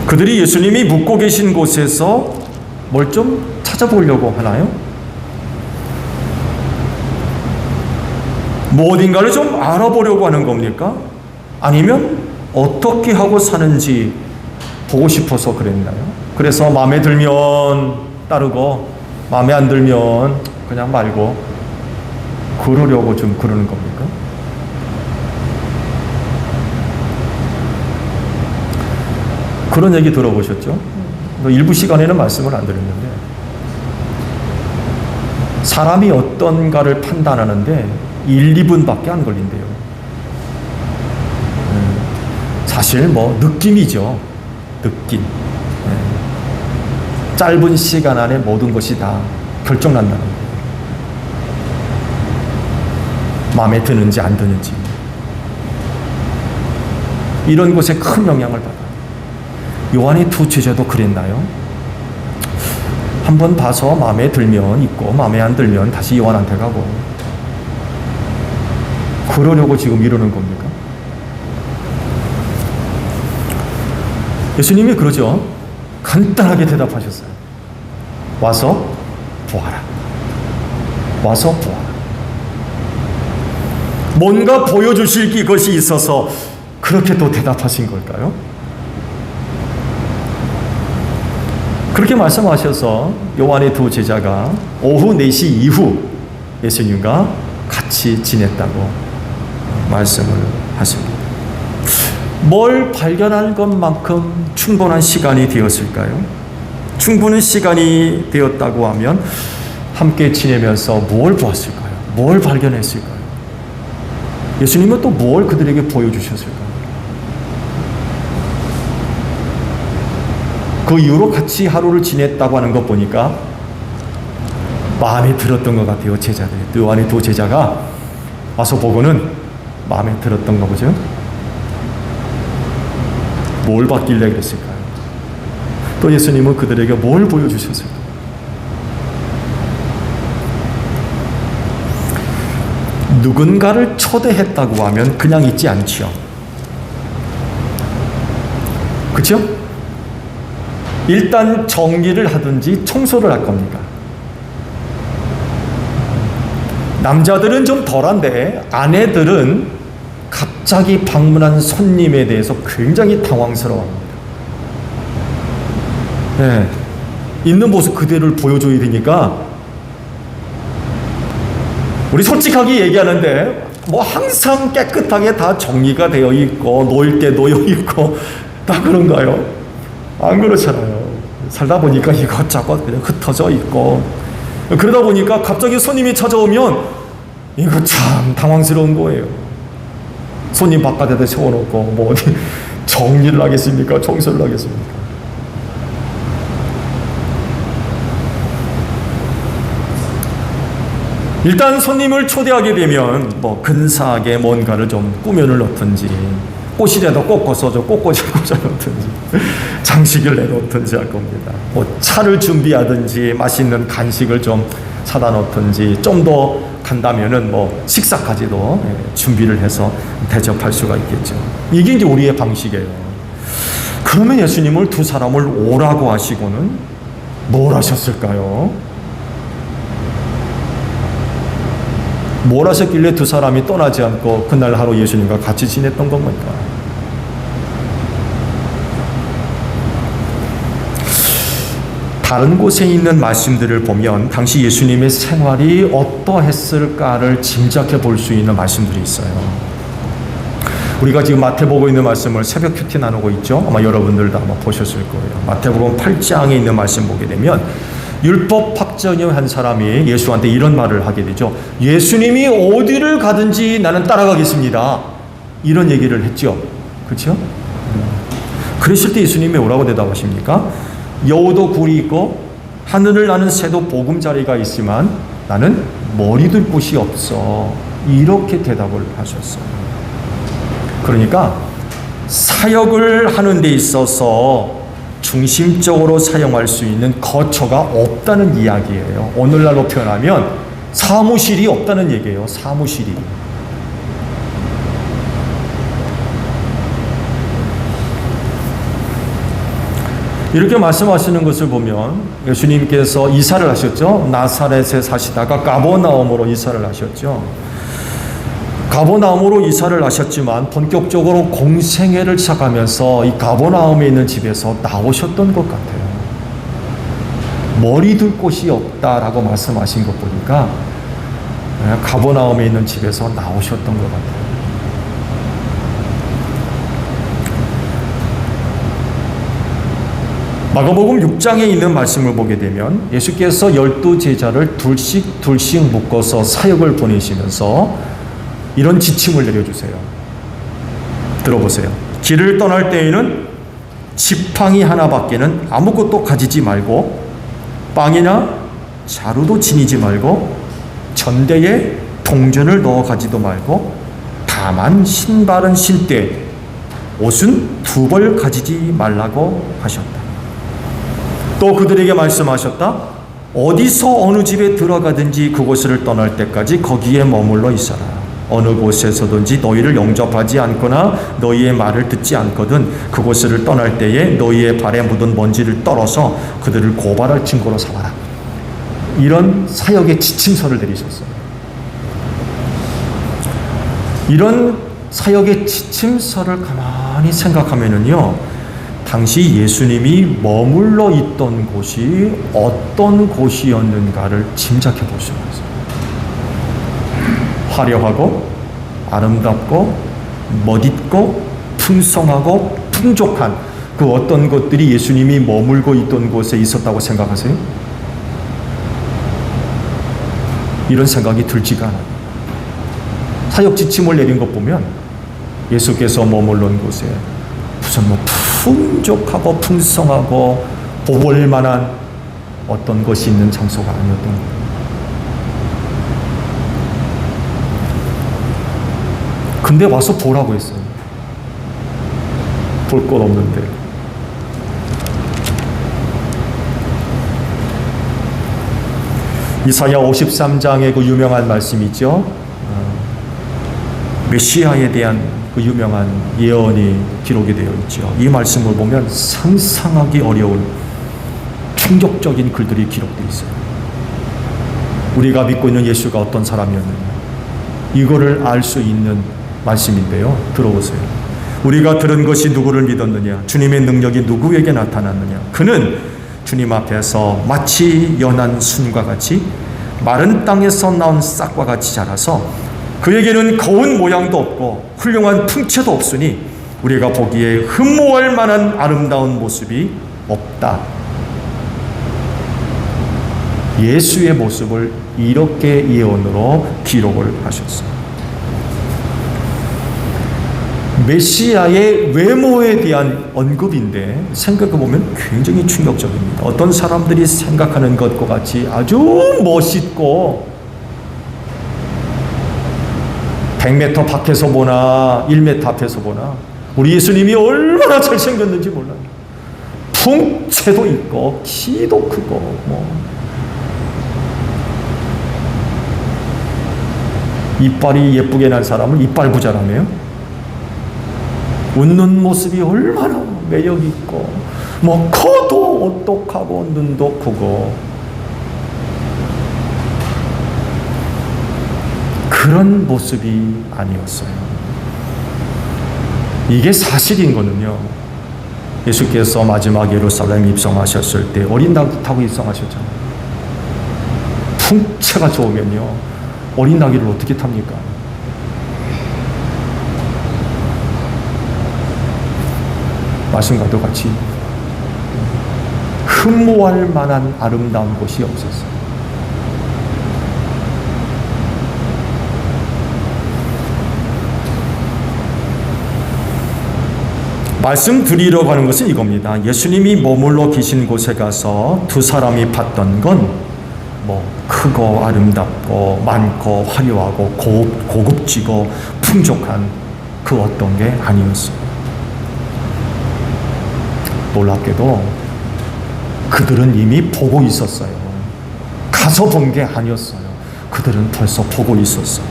S4: 그들이 예수님이 묵고 계신 곳에서 뭘 좀 찾아보려고 하나요? 뭐 어딘가를 좀 알아보려고 하는 겁니까? 아니면 어떻게 하고 사는지 보고 싶어서 그랬나요? 그래서 마음에 들면 따르고 마음에 안 들면 그냥 말고 그러려고 좀 그러는 겁니까? 그런 얘기 들어보셨죠? 일부 시간에는 말씀을 안 드렸는데 사람이 어떤가를 판단하는데 1, 2분밖에 안 걸린대요. 사실 뭐 느낌이죠. 느낌. 짧은 시간 안에 모든 것이 다 결정난다는 거예요. 마음에 드는지 안 드는지. 이런 것에 큰 영향을 받아요. 요한의 두 제자도 그랬나요? 한번 봐서 마음에 들면 있고 마음에 안 들면 다시 요한한테 가고 그러려고 지금 이러는 겁니까? 예수님이 그러죠. 간단하게 대답하셨어요. 와서 보아라. 와서 보아라. 뭔가 보여주실 것이 있어서 그렇게 또 대답하신 걸까요? 그렇게 말씀하셔서 요한의 두 제자가 오후 4시 이후 예수님과 같이 지냈다고 말씀을 하십니다. 뭘 발견할 것만큼 충분한 시간이 되었을까요? 충분한 시간이 되었다고 하면 함께 지내면서 뭘 보았을까요? 뭘 발견했을까요? 예수님은 또 뭘 그들에게 보여주셨을까요? 그 이후로 같이 하루를 지냈다고 하는 것 보니까 마음에 들었던 것 같아요. 제자들이. 요한의 두 제자가 와서 보고는 마음에 들었던 거 보죠. 뭘 받길래 그랬을까요? 또 예수님은 그들에게 뭘 보여주셨을까요? 누군가를 초대했다고 하면 그냥 있지 않죠. 그렇죠? 일단 정리를 하든지 청소를 할 겁니다. 남자들은 좀 덜한데 아내들은 갑자기 방문한 손님에 대해서 굉장히 당황스러워합니다. 네, 있는 모습 그대로를 보여줘야 되니까 우리 솔직하게 얘기하는데 뭐 항상 깨끗하게 다 정리가 되어 있고 놓일 때 놓여 있고 다 그런가요? 안 그렇잖아요. 살다 보니까 이것저것 그냥 흩어져 있고 그러다 보니까 갑자기 손님이 찾아오면 이거 참 당황스러운 거예요. 손님 바깥에다 세워놓고 뭐 어디 정리를 하겠습니까? 청소를 하겠습니까? 일단 손님을 초대하게 되면 뭐 근사하게 뭔가를 좀 꾸며를 넣든지 꽃이라도 꽂아서 꽃꽂이 꽂아놓든지 장식을 내놓든지 할 겁니다. 뭐 차를 준비하든지 맛있는 간식을 좀 사다 놓든지 좀 더 간다면은 뭐 식사까지도 준비를 해서 대접할 수가 있겠죠. 이게 이제 우리의 방식이에요. 그러면 예수님을 두 사람을 오라고 하시고는 뭘 하셨을까요? 뭘 하셨길래 두 사람이 떠나지 않고 그날 하루 예수님과 같이 지냈던 겁니까? 다른 곳에 있는 말씀들을 보면 당시 예수님의 생활이 어떠했을까를 짐작해 볼 수 있는 말씀들이 있어요. 우리가 지금 마태복음에 있는 말씀을 새벽 큐티 나누고 있죠. 아마 여러분들도 아마 보셨을 거예요. 마태복음 8장에 있는 말씀 보게 되면 율법 학자의 한 사람이 예수한테 이런 말을 하게 되죠. 예수님이 어디를 가든지 나는 따라가겠습니다. 이런 얘기를 했죠. 그렇죠? 그랬을 때 예수님이 뭐라고 대답하십니까? 여우도 굴이 있고 하늘을 나는 새도 보금자리가 있지만 나는 머리 둘 곳이 없어. 이렇게 대답을 하셨어요. 그러니까 사역을 하는 데 있어서 중심적으로 사용할 수 있는 거처가 없다는 이야기예요. 오늘날로 표현하면 사무실이 없다는 얘기예요. 사무실이. 이렇게 말씀하시는 것을 보면 예수님께서 이사를 하셨죠. 나사렛에 사시다가 가버나움으로 이사를 하셨죠. 가버나움으로 이사를 하셨지만 본격적으로 공생애를 시작하면서 이 가버나움에 있는 집에서 나오셨던 것 같아요. 머리 둘 곳이 없다라고 말씀하신 것 보니까 가버나움에 있는 집에서 나오셨던 것 같아요. 마가복음 6장에 있는 말씀을 보게 되면 예수께서 12제자를 둘씩 묶어서 사역을 보내시면서 이런 지침을 내려주세요. 들어보세요. 길을 떠날 때에는 지팡이 하나밖에는 아무것도 가지지 말고 빵이나 자루도 지니지 말고 전대에 동전을 넣어 가지도 말고 다만 신발은 신되 옷은 2벌 가지지 말라고 하셨다. 또 그들에게 말씀하셨다. 어디서 어느 집에 들어가든지 그곳을 떠날 때까지 거기에 머물러 있어라. 어느 곳에서든지 너희를 영접하지 않거나 너희의 말을 듣지 않거든 그곳을 떠날 때에 너희의 발에 묻은 먼지를 떨어서 그들을 고발할 증거로 삼아라. 이런 사역의 지침서를 내리셨어요. 이런 사역의 지침서를 가만히 생각하면은요, 당시 예수님이 머물러 있던 곳이 어떤 곳이었는가를 짐작해 볼 수가 있어요. 화려하고 아름답고 멋있고
S1: 풍성하고 풍족한 그 어떤 것들이 예수님이 머물고 있던 곳에 있었다고 생각하세요? 이런 생각이 들지가 않아요. 사역 지침을 내린 것 보면 예수께서 머물던 곳에 무슨 풍족하고 풍성하고 보볼 만한 어떤 것이 있는 장소가 아니었던 거예요. 근데 와서 보라고 했어요. 볼 것 없는데. 이사야 53장의 그 유명한 말씀이 있죠. 메시아에 대한 그 유명한 예언이 기록이 되어 있죠. 이 말씀을 보면 상상하기 어려운 충격적인 글들이 기록되어 있어요. 우리가 믿고 있는 예수가 어떤 사람이었느냐, 이거를 알 수 있는 말씀인데요. 들어보세요. 우리가 들은 것이 누구를 믿었느냐, 주님의 능력이 누구에게 나타났느냐. 그는 주님 앞에서 마치 연한 순과 같이 마른 땅에서 나온 싹과 같이 자라서 그에게는 거운 모양도 없고 훌륭한 풍채도 없으니 우리가 보기에 흠모할 만한 아름다운 모습이 없다. 예수의 모습을 이렇게 예언으로 기록을 하셨어요. 메시아의 외모에 대한 언급인데 생각해보면 굉장히 충격적입니다. 어떤 사람들이 생각하는 것과 같이 아주 멋있고 100m 밖에서 보나 1m 앞에서 보나 우리 예수님이 얼마나 잘생겼는지 몰라요. 풍채도 있고 키도 크고 이빨이 예쁘게 난 사람을 이빨 부자라며요. 웃는 모습이 얼마나 매력 있고 코도 오똑하고 눈도 크고 그런 모습이 아니었어요. 이게 사실인 거는요, 예수께서 마지막 예루살렘 입성하셨을 때 어린 낙이 타고 입성하셨잖아요. 풍채가 좋으면요 어린 낙이를 어떻게 탑니까? 말씀과도 같이 흠모할 만한 아름다운 곳이 없었어요. 말씀드리려고 하는 것은 이겁니다. 예수님이 머물러 계신 곳에 가서 두 사람이 봤던 건 크고 아름답고 많고 화려하고 고급지고 풍족한 그 어떤 게 아니었어요. 놀랍게도 그들은 이미 보고 있었어요. 가서 본 게 아니었어요. 그들은 벌써 보고 있었어요.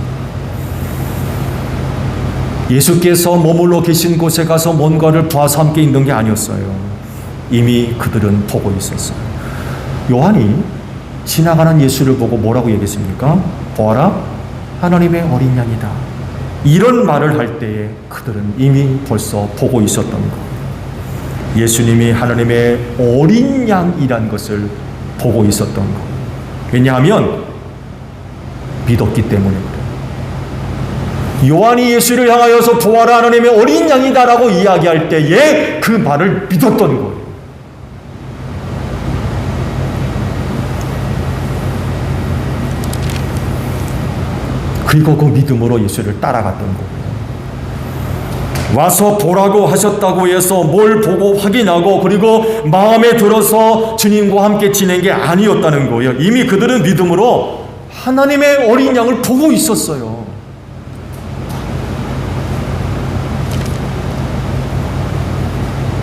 S1: 예수께서 머물러 계신 곳에 가서 뭔가를 봐서 함께 있는 게 아니었어요. 이미 그들은 보고 있었어요. 요한이 지나가는 예수를 보고 뭐라고 얘기했습니까? 보아라, 하나님의 어린 양이다. 이런 말을 할 때에 그들은 이미 벌써 보고 있었던 것. 예수님이 하나님의 어린 양이란 것을 보고 있었던 것. 왜냐하면 믿었기 때문에 그래요. 요한이 예수를 향하여서 보아라 하나님의 어린 양이다라고 이야기할 때에 그 말을 믿었던 거예요. 그리고 그 믿음으로 예수를 따라갔던 거예요. 와서 보라고 하셨다고 해서 뭘 보고 확인하고 그리고 마음에 들어서 주님과 함께 지낸 게 아니었다는 거예요. 이미 그들은 믿음으로 하나님의 어린 양을 보고 있었어요.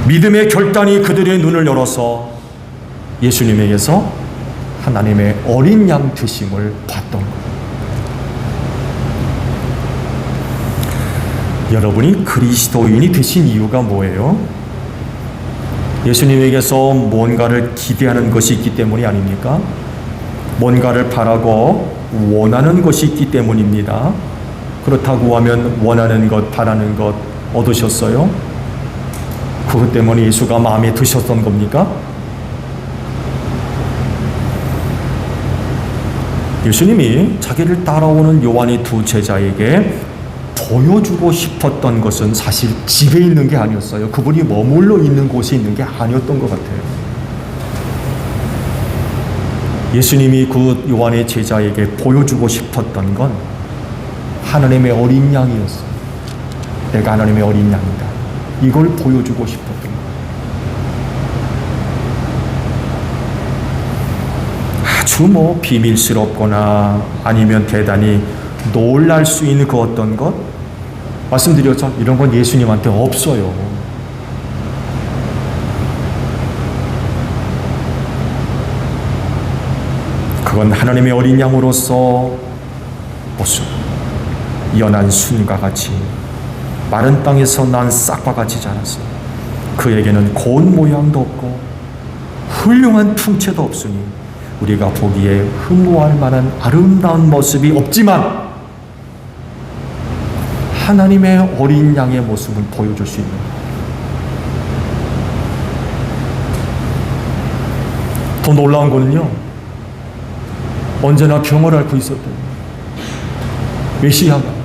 S1: 믿음의 결단이 그들의 눈을 열어서 예수님에게서 하나님의 어린 양 되심을 봤던 거예요. 여러분이 그리스도인이 되신 이유가 뭐예요? 예수님에게서 뭔가를 기대하는 것이 있기 때문이 아닙니까? 뭔가를 바라고 원하는 것이 있기 때문입니다. 그렇다고 하면 원하는 것, 바라는 것 얻으셨어요? 그것 때문에 예수가 마음에 드셨던 겁니까? 예수님이 자기를 따라오는 요한의 두 제자에게 보여주고 싶었던 것은 사실 집에 있는 게 아니었어요. 그분이 머물러 있는 곳에 있는 게 아니었던 것 같아요. 예수님이 그 요한의 제자에게 보여주고 싶었던 건 하나님의 어린 양이었어요. 내가 하나님의 어린 양이다. 이걸 보여주고 싶었던 거예요. 아주 비밀스럽거나 아니면 대단히 놀랄 수 있는 그 어떤 것, 말씀드렸죠. 이런 건 예수님한테 없어요. 그건 하나님의 어린 양으로서 모습, 연한 순과 같이 마른 땅에서 난 싹과 같이 자랐어요. 그에게는 고운 모양도 없고 훌륭한 풍채도 없으니 우리가 보기에 흠모할 만한 아름다운 모습이 없지만 하나님의 어린 양의 모습을 보여줄 수 있는 거예요. 더 놀라운 거는요, 언제나 병을 앓고 있었던 메시아가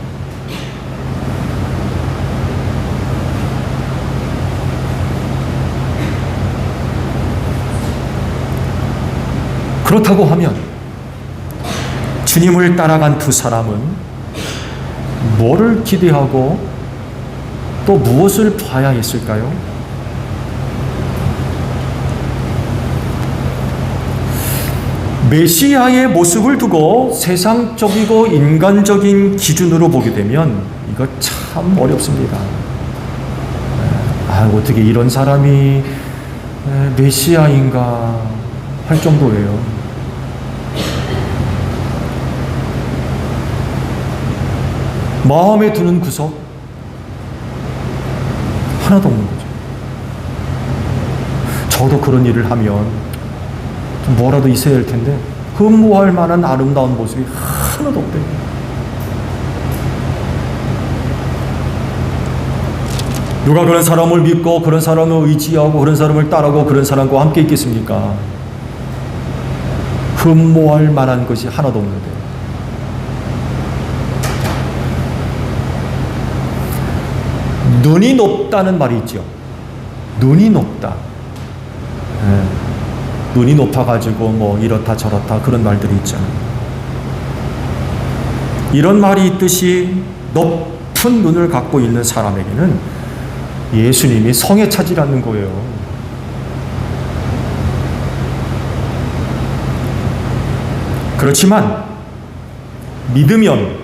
S1: 그렇다고 하면 주님을 따라간 두 사람은 뭐를 기대하고 또 무엇을 봐야 했을까요? 메시아의 모습을 두고 세상적이고 인간적인 기준으로 보게 되면 이거 참 어렵습니다. 어떻게 이런 사람이 메시아인가 할 정도예요. 마음에 드는 구석 하나도 없는 거죠. 저도 그런 일을 하면 좀 뭐라도 있어야 할 텐데 흠모할 만한 아름다운 모습이 하나도 없대요. 누가 그런 사람을 믿고 그런 사람을 의지하고 그런 사람을 따르고 그런 사람과 함께 있겠습니까? 흠모할 만한 것이 하나도 없는데. 눈이 높다는 말이 있죠. 눈이 높다. 눈이 높아가지고 이렇다 저렇다 그런 말들이 있잖아요. 이런 말이 있듯이 높은 눈을 갖고 있는 사람에게는 예수님이 성에 차지 않는 거예요. 그렇지만 믿음을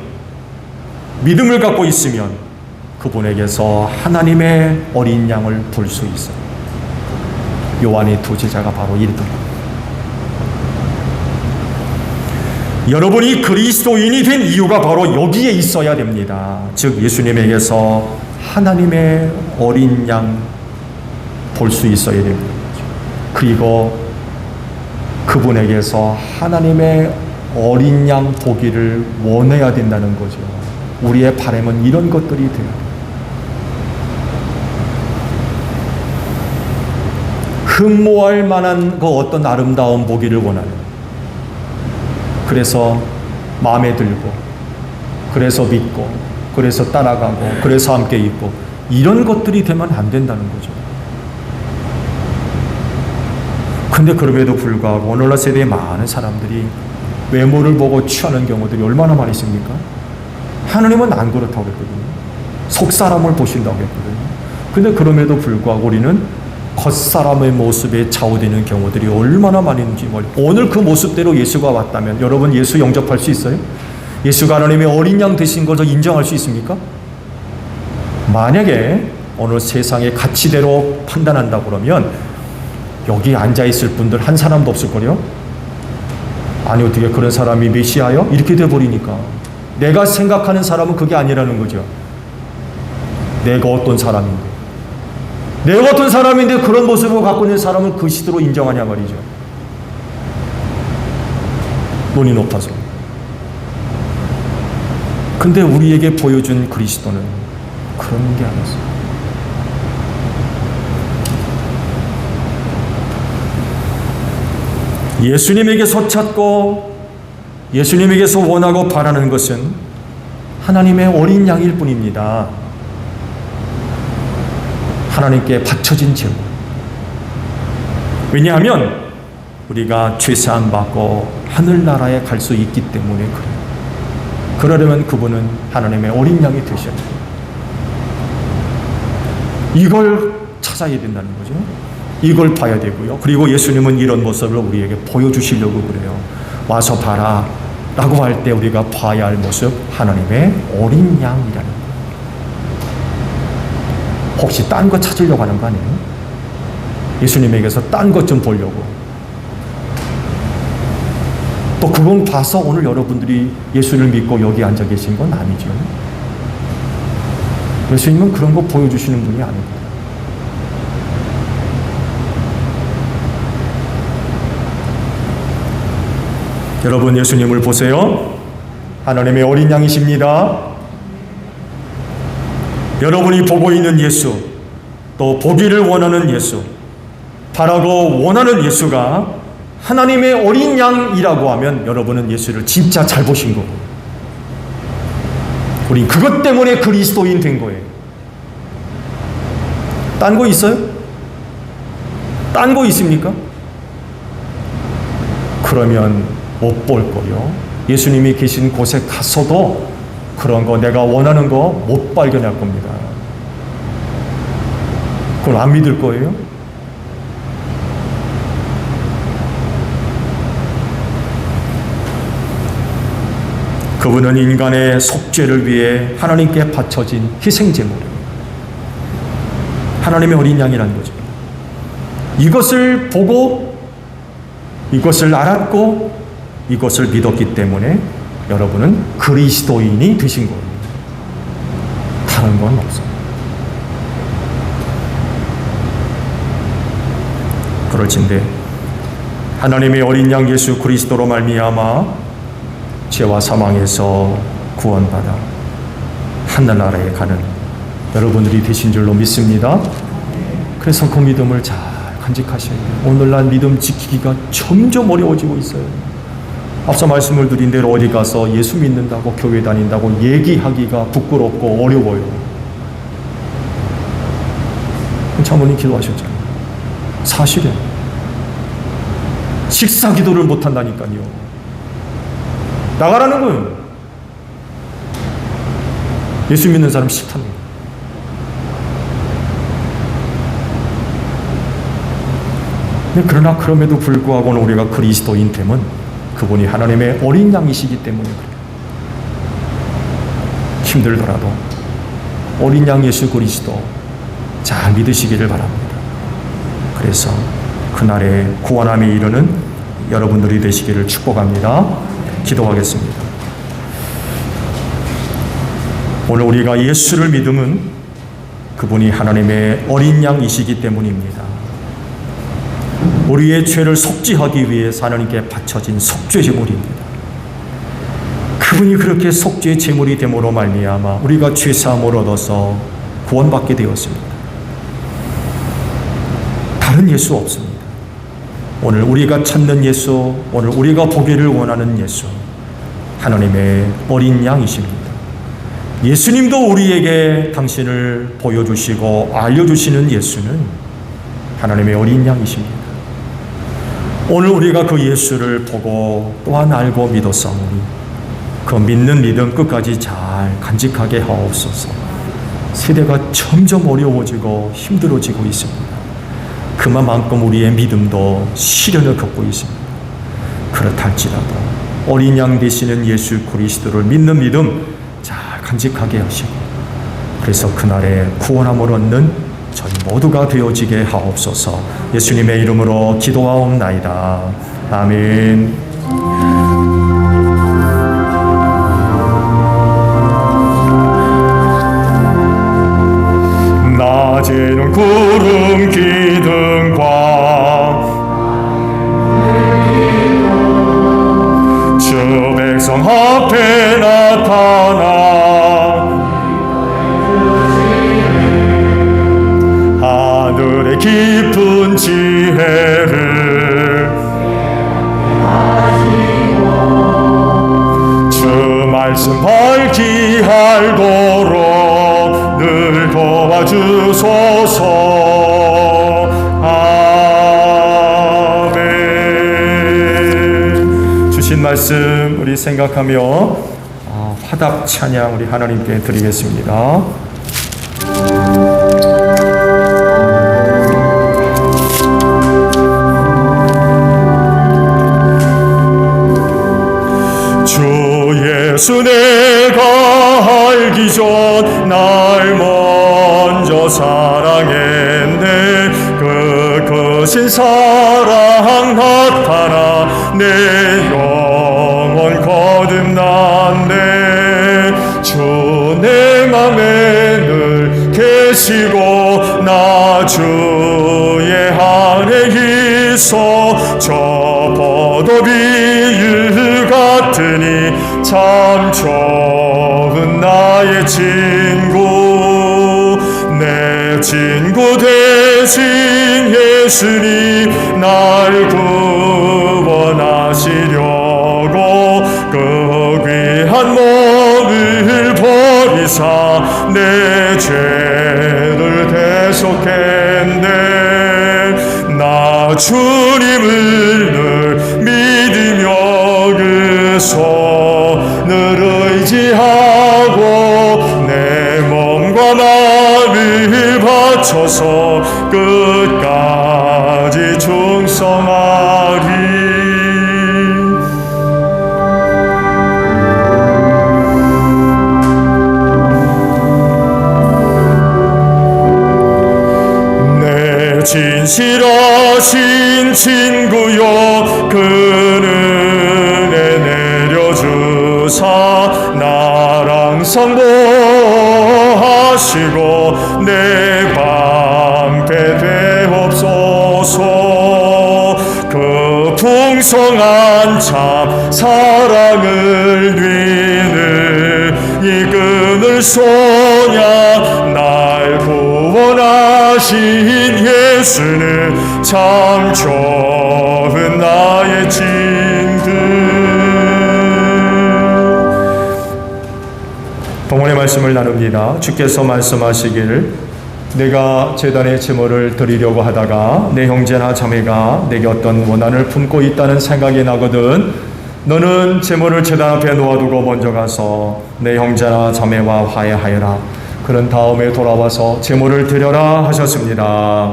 S1: 갖고 있으면 그분에게서 하나님의 어린 양을 볼 수 있어요. 요한의 두 제자가 바로 이랬던 겁니다. 여러분이 그리스도인이 된 이유가 바로 여기에 있어야 됩니다. 즉 예수님에게서 하나님의 어린 양 볼 수 있어야 됩니다. 그리고 그분에게서 하나님의 어린 양 보기를 원해야 된다는 거죠. 우리의 바람은 이런 것들이 돼요. 흠모할 만한 그 어떤 아름다운 보기를 원하는, 그래서 마음에 들고, 그래서 믿고, 그래서 따라가고, 그래서 함께 있고, 이런 것들이 되면 안 된다는 거죠. 근데 그럼에도 불구하고 오늘날 세대의 많은 사람들이 외모를 보고 취하는 경우들이 얼마나 많이 있습니까? 하나님은 안 그렇다고 했거든요. 속사람을 보신다고 했거든요. 근데 그럼에도 불구하고 우리는 겉사람의 모습에 좌우되는 경우들이 얼마나 많이 있는지 오늘 그 모습대로 예수가 왔다면 여러분 예수 영접할 수 있어요? 예수가 하나님의 어린 양 되신 것을 인정할 수 있습니까? 만약에 오늘 세상의 가치대로 판단한다고 그러면 여기 앉아있을 분들 한 사람도 없을 거요? 아니 어떻게 그런 사람이 메시아요? 이렇게 돼버리니까 내가 생각하는 사람은 그게 아니라는 거죠. 내가 어떤 사람인데 그런 모습을 갖고 있는 사람을 그 시대로 인정하냐 말이죠. 눈이 높아서. 근데 우리에게 보여준 그리스도는 그런 게 아니었어요. 예수님에게서 찾고 예수님에게서 원하고 바라는 것은
S4: 하나님의 어린 양일 뿐입니다. 하나님께 바쳐진 제물. 왜냐하면 우리가 죄사함 받고 하늘나라에 갈 수 있기 때문에 그래요. 그러려면 그분은 하나님의 어린 양이 되셔야 돼요. 이걸 찾아야 된다는 거죠. 이걸 봐야 되고요. 그리고 예수님은 이런 모습을 우리에게 보여주시려고 그래요. 와서 봐라 라고 할 때 우리가 봐야 할 모습, 하나님의 어린 양이라는 거예요. 혹시 딴 거 찾으려고 하는 거 아니에요? 예수님에게서 딴 것 좀 보려고. 또 그건 봐서 오늘 여러분들이 예수를 믿고 여기 앉아 계신 건 아니죠. 예수님은 그런 거 보여주시는 분이 아닙니다. 여러분, 예수님을 보세요. 하나님의 어린 양이십니다. 여러분이 보고 있는 예수, 또 보기를 원하는 예수, 바라고 원하는 예수가 하나님의 어린 양이라고 하면 여러분은 예수를 진짜 잘 보신 거고, 우린 그것 때문에 그리스도인 된 거예요. 딴 거 있어요? 딴 거 있습니까? 그러면 못 볼 거요. 예수님이 계신 곳에 가서도 그런 거, 내가 원하는 거 못 발견할 겁니다. 그걸 안 믿을 거예요? 그분은 인간의 속죄를 위해 하나님께 바쳐진 희생제물이에요. 하나님의 어린 양이라는 거죠. 이것을 보고, 이것을 알았고, 이것을 믿었기 때문에 여러분은 그리스도인이 되신 거예요. 다른 건 없어요. 그럴진데 하나님의 어린 양 예수 그리스도로 말미암아 죄와 사망에서 구원받아 하늘나라에 가는 여러분들이 되신 줄로 믿습니다. 그래서 그 믿음을 잘 간직하셔야 돼요. 오늘날 믿음 지키기가 점점 어려워지고 있어요. 앞서 말씀을 드린 대로 어디 가서 예수 믿는다고, 교회 다닌다고 얘기하기가 부끄럽고 어려워요. 장모님 기도하셨잖아요. 사실은 식사 기도를 못한다니까요. 나가라는 거예요. 예수 믿는 사람 싫다는 거예요. 그러나 그럼에도 불구하고는 우리가 그리스도인 됨은 그분이 하나님의 어린 양이시기 때문에 그래요. 힘들더라도 어린 양 예수 그리스도 잘 믿으시기를 바랍니다. 그래서 그날의 구원함에 이르는 여러분들이 되시기를 축복합니다. 기도하겠습니다. 오늘 우리가 예수를 믿음은 그분이 하나님의 어린 양이시기 때문입니다. 우리의 죄를 속죄하기 위해서 하나님께 바쳐진 속죄 제물입니다. 그분이 그렇게 속죄 제물이 됨으로 말미암아 우리가 죄 사함을 얻어서 구원받게 되었습니다. 다른 예수 없습니다. 오늘 우리가 찾는 예수, 오늘 우리가 보기를 원하는 예수, 하나님의 어린 양이십니다. 예수님도 우리에게 당신을 보여주시고 알려주시는 예수는 하나님의 어린 양이십니다. 오늘 우리가 그 예수를 보고 또한 알고 믿었사오니 그 믿는 믿음 끝까지 잘 간직하게 하옵소서. 세대가 점점 어려워지고 힘들어지고 있습니다. 그만큼 우리의 믿음도 시련을 겪고 있습니다. 그렇달지라도 어린 양 되시는 예수 그리스도를 믿는 믿음 잘 간직하게 하시고, 그래서 그날에 구원함을 얻는 저희 모두가 되어지게 하옵소서. 예수님의 이름으로 기도하옵나이다. 아멘. 낮에는 구름 기둥과 주 백성 앞에 나타나 하늘의 깊은 지혜를 주 말씀 밝히 주소서. 아멘. 주신 말씀 우리 생각하며 화답 찬양 우리 하나님께 드리겠습니다. 주 예수 내가 알기 전 날 먼저 사랑했네. 그 크신 사랑 나타나 내 영혼 거듭났네. 주 내 맘에 늘 계시고 나 주의 안에 있어. 저 포도 비유 같으니 참 좋은 나의 친구. 내 친구 대신 예수님 날 구원하시려고 그 귀한 몸을 버리사 내 죄를 대속했네. 나 주님을 늘 믿으며 그 손을 의지하고 내 몸과 마음을 바쳐서 끝까지 충성하리. 내 진실하신 친구여 그는 내 내려주사 나랑 상보하시고 내 방패 되옵소서. 그 풍성한 참 사랑을 위는 이끈을 소냐. 날 구원하신 예수는 참 좋은 나의 친구. 동원의 말씀을 나눕니다. 주께서 말씀하시기를 내가 제단에 제물을 드리려고 하다가 내 형제나 자매가 내게 어떤 원한을 품고 있다는 생각이 나거든 너는 제물을 제단 앞에 놓아두고 먼저 가서 내 형제나 자매와 화해하여라. 그런 다음에 돌아와서 제물을 드려라 하셨습니다.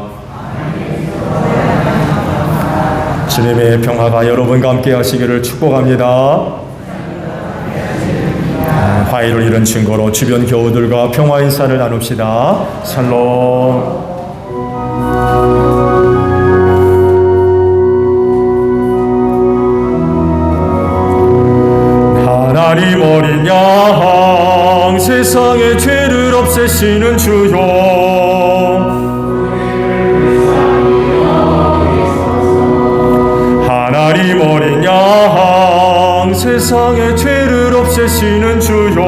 S4: 주님의 평화가 여러분과 함께 하시기를 축복합니다. 화해를 이룬 증거로 주변 교우들과 평화 인사를 나눕시다. 샬롬. 하나님 어린 양 세상의 죄를 없애시는 주여 하나님 어린 양 세상의 죄를 없애시는 주여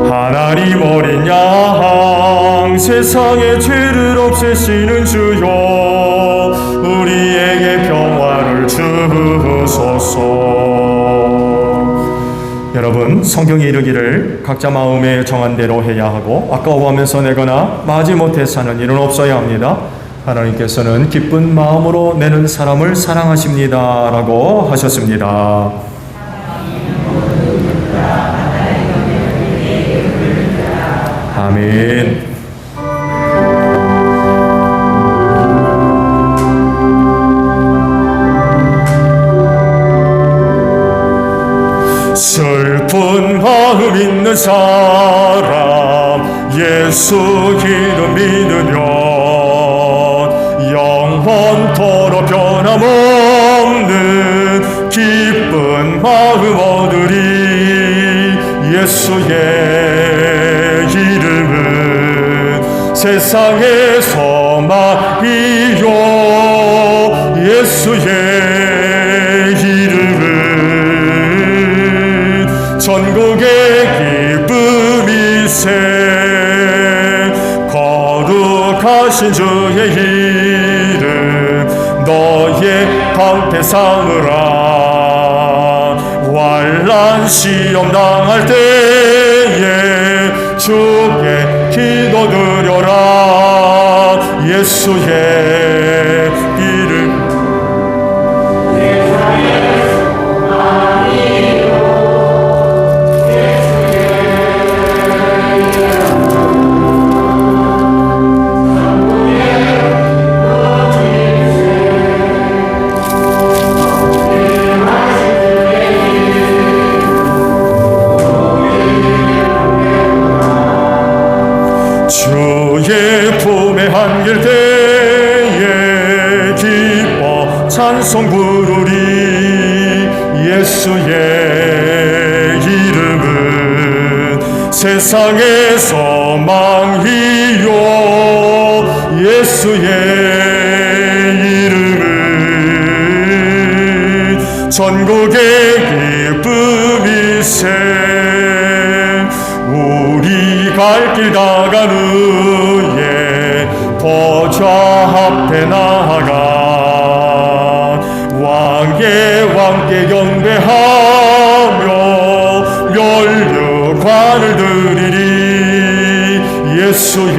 S4: 하나님 어린 양 세상의 죄를 없애시는 주여 우리에게 평화를 주소서. 여러분 성경이 이르기를 각자 마음에 정한 대로 해야 하고 아까워하면서 내거나 마지못해 사는 일은 없어야 합니다. 하나님께서는 기쁜 마음으로 내는 사람을 사랑하십니다 라고 하셨습니다. 아멘. 슬픈 마음 있는 사람 예수 기름 믿으면 영원토록 변함없는 기쁜 마음 얻으리. 예수의 이름은 세상의 소망이요 예수의 이름은 전국의 기쁨이세. 거룩하신 주의 이름 너의 방패 삼으라. 환난 시험 당할 때에 주께 기도드려라. 예수의 이름 주의 품에 안길 때에 기뻐 찬송 부르리. 예수의 이름은 세상의 소망이요. 예수의 이름은 전국의 기쁨이세. 우리 갈 길 다간 후에 보좌 앞에 나아가 왕의 왕께 경배하며 면류관을 드리리. 예수의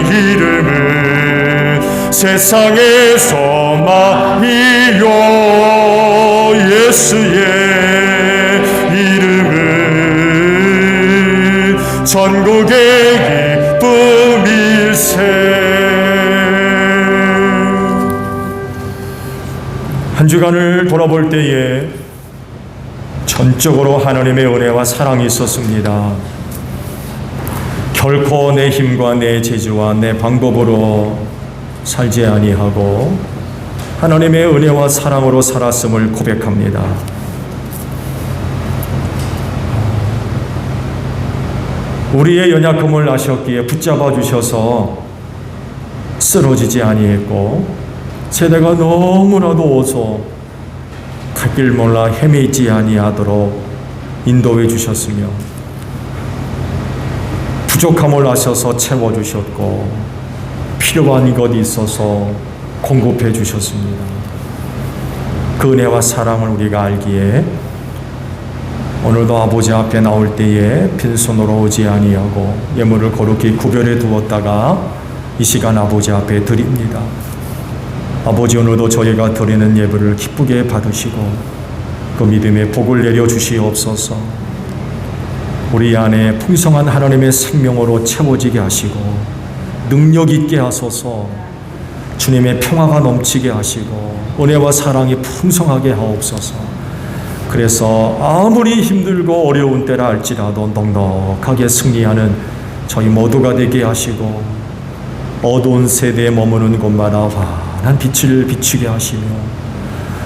S4: 이름은 세상의 소망이요. 예수의 이름은 전국의 기쁨일세. 한 주간을 돌아볼 때에 전적으로 하나님의 은혜와 사랑이 있었습니다. 결코 내 힘과 내 재주와 내 방법으로 살지 아니하고 하나님의 은혜와 사랑으로 살았음을 고백합니다. 우리의 연약함을 아셨기에 붙잡아 주셔서 쓰러지지 아니했고, 세대가 너무나도 어서 갈 길 몰라 헤매지 아니하도록 인도해 주셨으며, 부족함을 아셔서 채워 주셨고, 필요한 것이 있어서 공급해 주셨습니다. 그 은혜와 사랑을 우리가 알기에 오늘도 아버지 앞에 나올 때에 빈손으로 오지 아니하고 예물을 거룩히 구별해 두었다가 이 시간 아버지 앞에 드립니다. 아버지, 오늘도 저희가 드리는 예물을 기쁘게 받으시고 그 믿음의 복을 내려 주시옵소서. 우리 안에 풍성한 하나님의 생명으로 채워지게 하시고 능력 있게 하소서. 주님의 평화가 넘치게 하시고 은혜와 사랑이 풍성하게 하옵소서. 그래서 아무리 힘들고 어려운 때라 할지라도 넉넉하게 승리하는 저희 모두가 되게 하시고, 어두운 세대에 머무는 곳마다 환한 빛을 비추게 하시며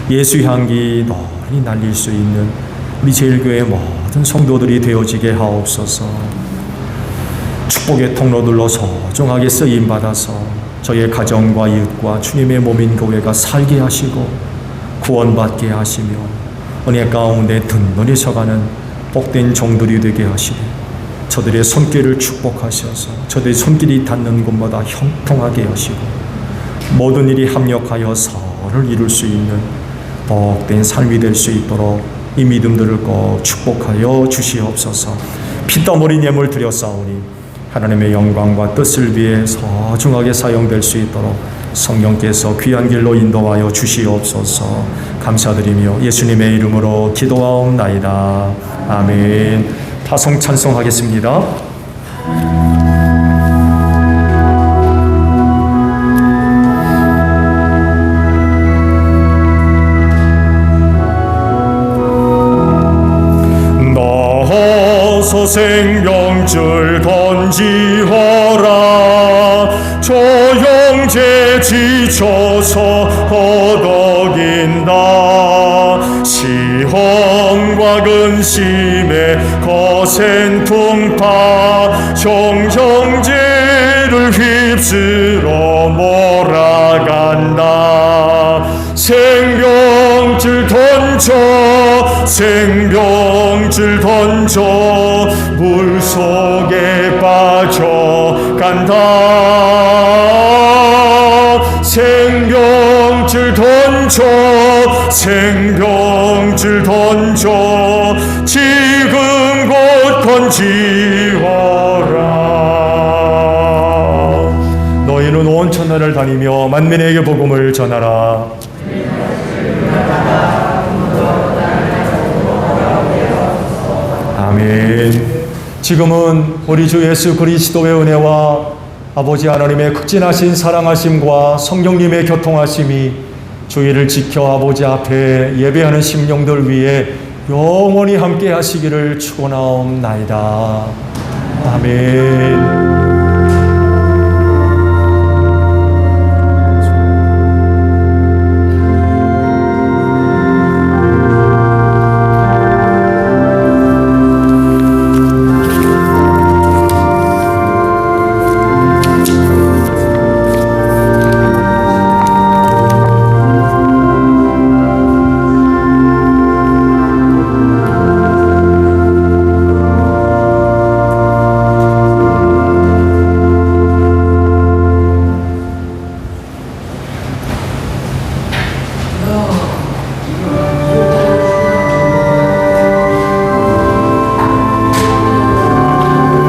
S4: 예수 향기 널리 날릴 수 있는 우리 제일교회 모든 성도들이 되어지게 하옵소서. 축복의 통로들로 소중하게 쓰임받아서 저희의 가정과 이웃과 주님의 몸인 교회가 살게 하시고 구원받게 하시며 은혜 가운데 든든히 서가는 복된 종들이 되게 하시되, 저들의 손길을 축복하셔서 저들의 손길이 닿는 곳마다 형통하게 하시고 모든 일이 합력하여 선을 이룰 수 있는 복된 삶이 될 수 있도록 이 믿음들을 꼭 축복하여 주시옵소서. 피땀 흘린 예물 드렸사오니 하나님의 영광과 뜻을 위해 소중하게 사용될 수 있도록 성령께서 귀한 길로 인도하여 주시옵소서. 감사드리며 예수님의 이름으로 기도하옵나이다. 아멘. 타성 찬송하겠습니다. 나서 생명줄 던지어라. 저 형제 지쳐서 허덕인다. 시험과 근심에 거센 풍파 형제를 휩쓸어 몰아간다. 생명줄 던져 물속에 빠져간다. 생명줄 던져 생명줄 던져 지금 곧 건지어라. 너희는 온 천하를 다니며 만민에게 복음을 전하라. 아멘. 지금은 우리 주 예수 그리스도의 은혜와 아버지 하나님의 극진하신 사랑하심과 성령님의 교통하심이 주의를 지켜 아버지 앞에 예배하는 심령들 위해 영원히 함께 하시기를 축원하옵나이다. 아멘.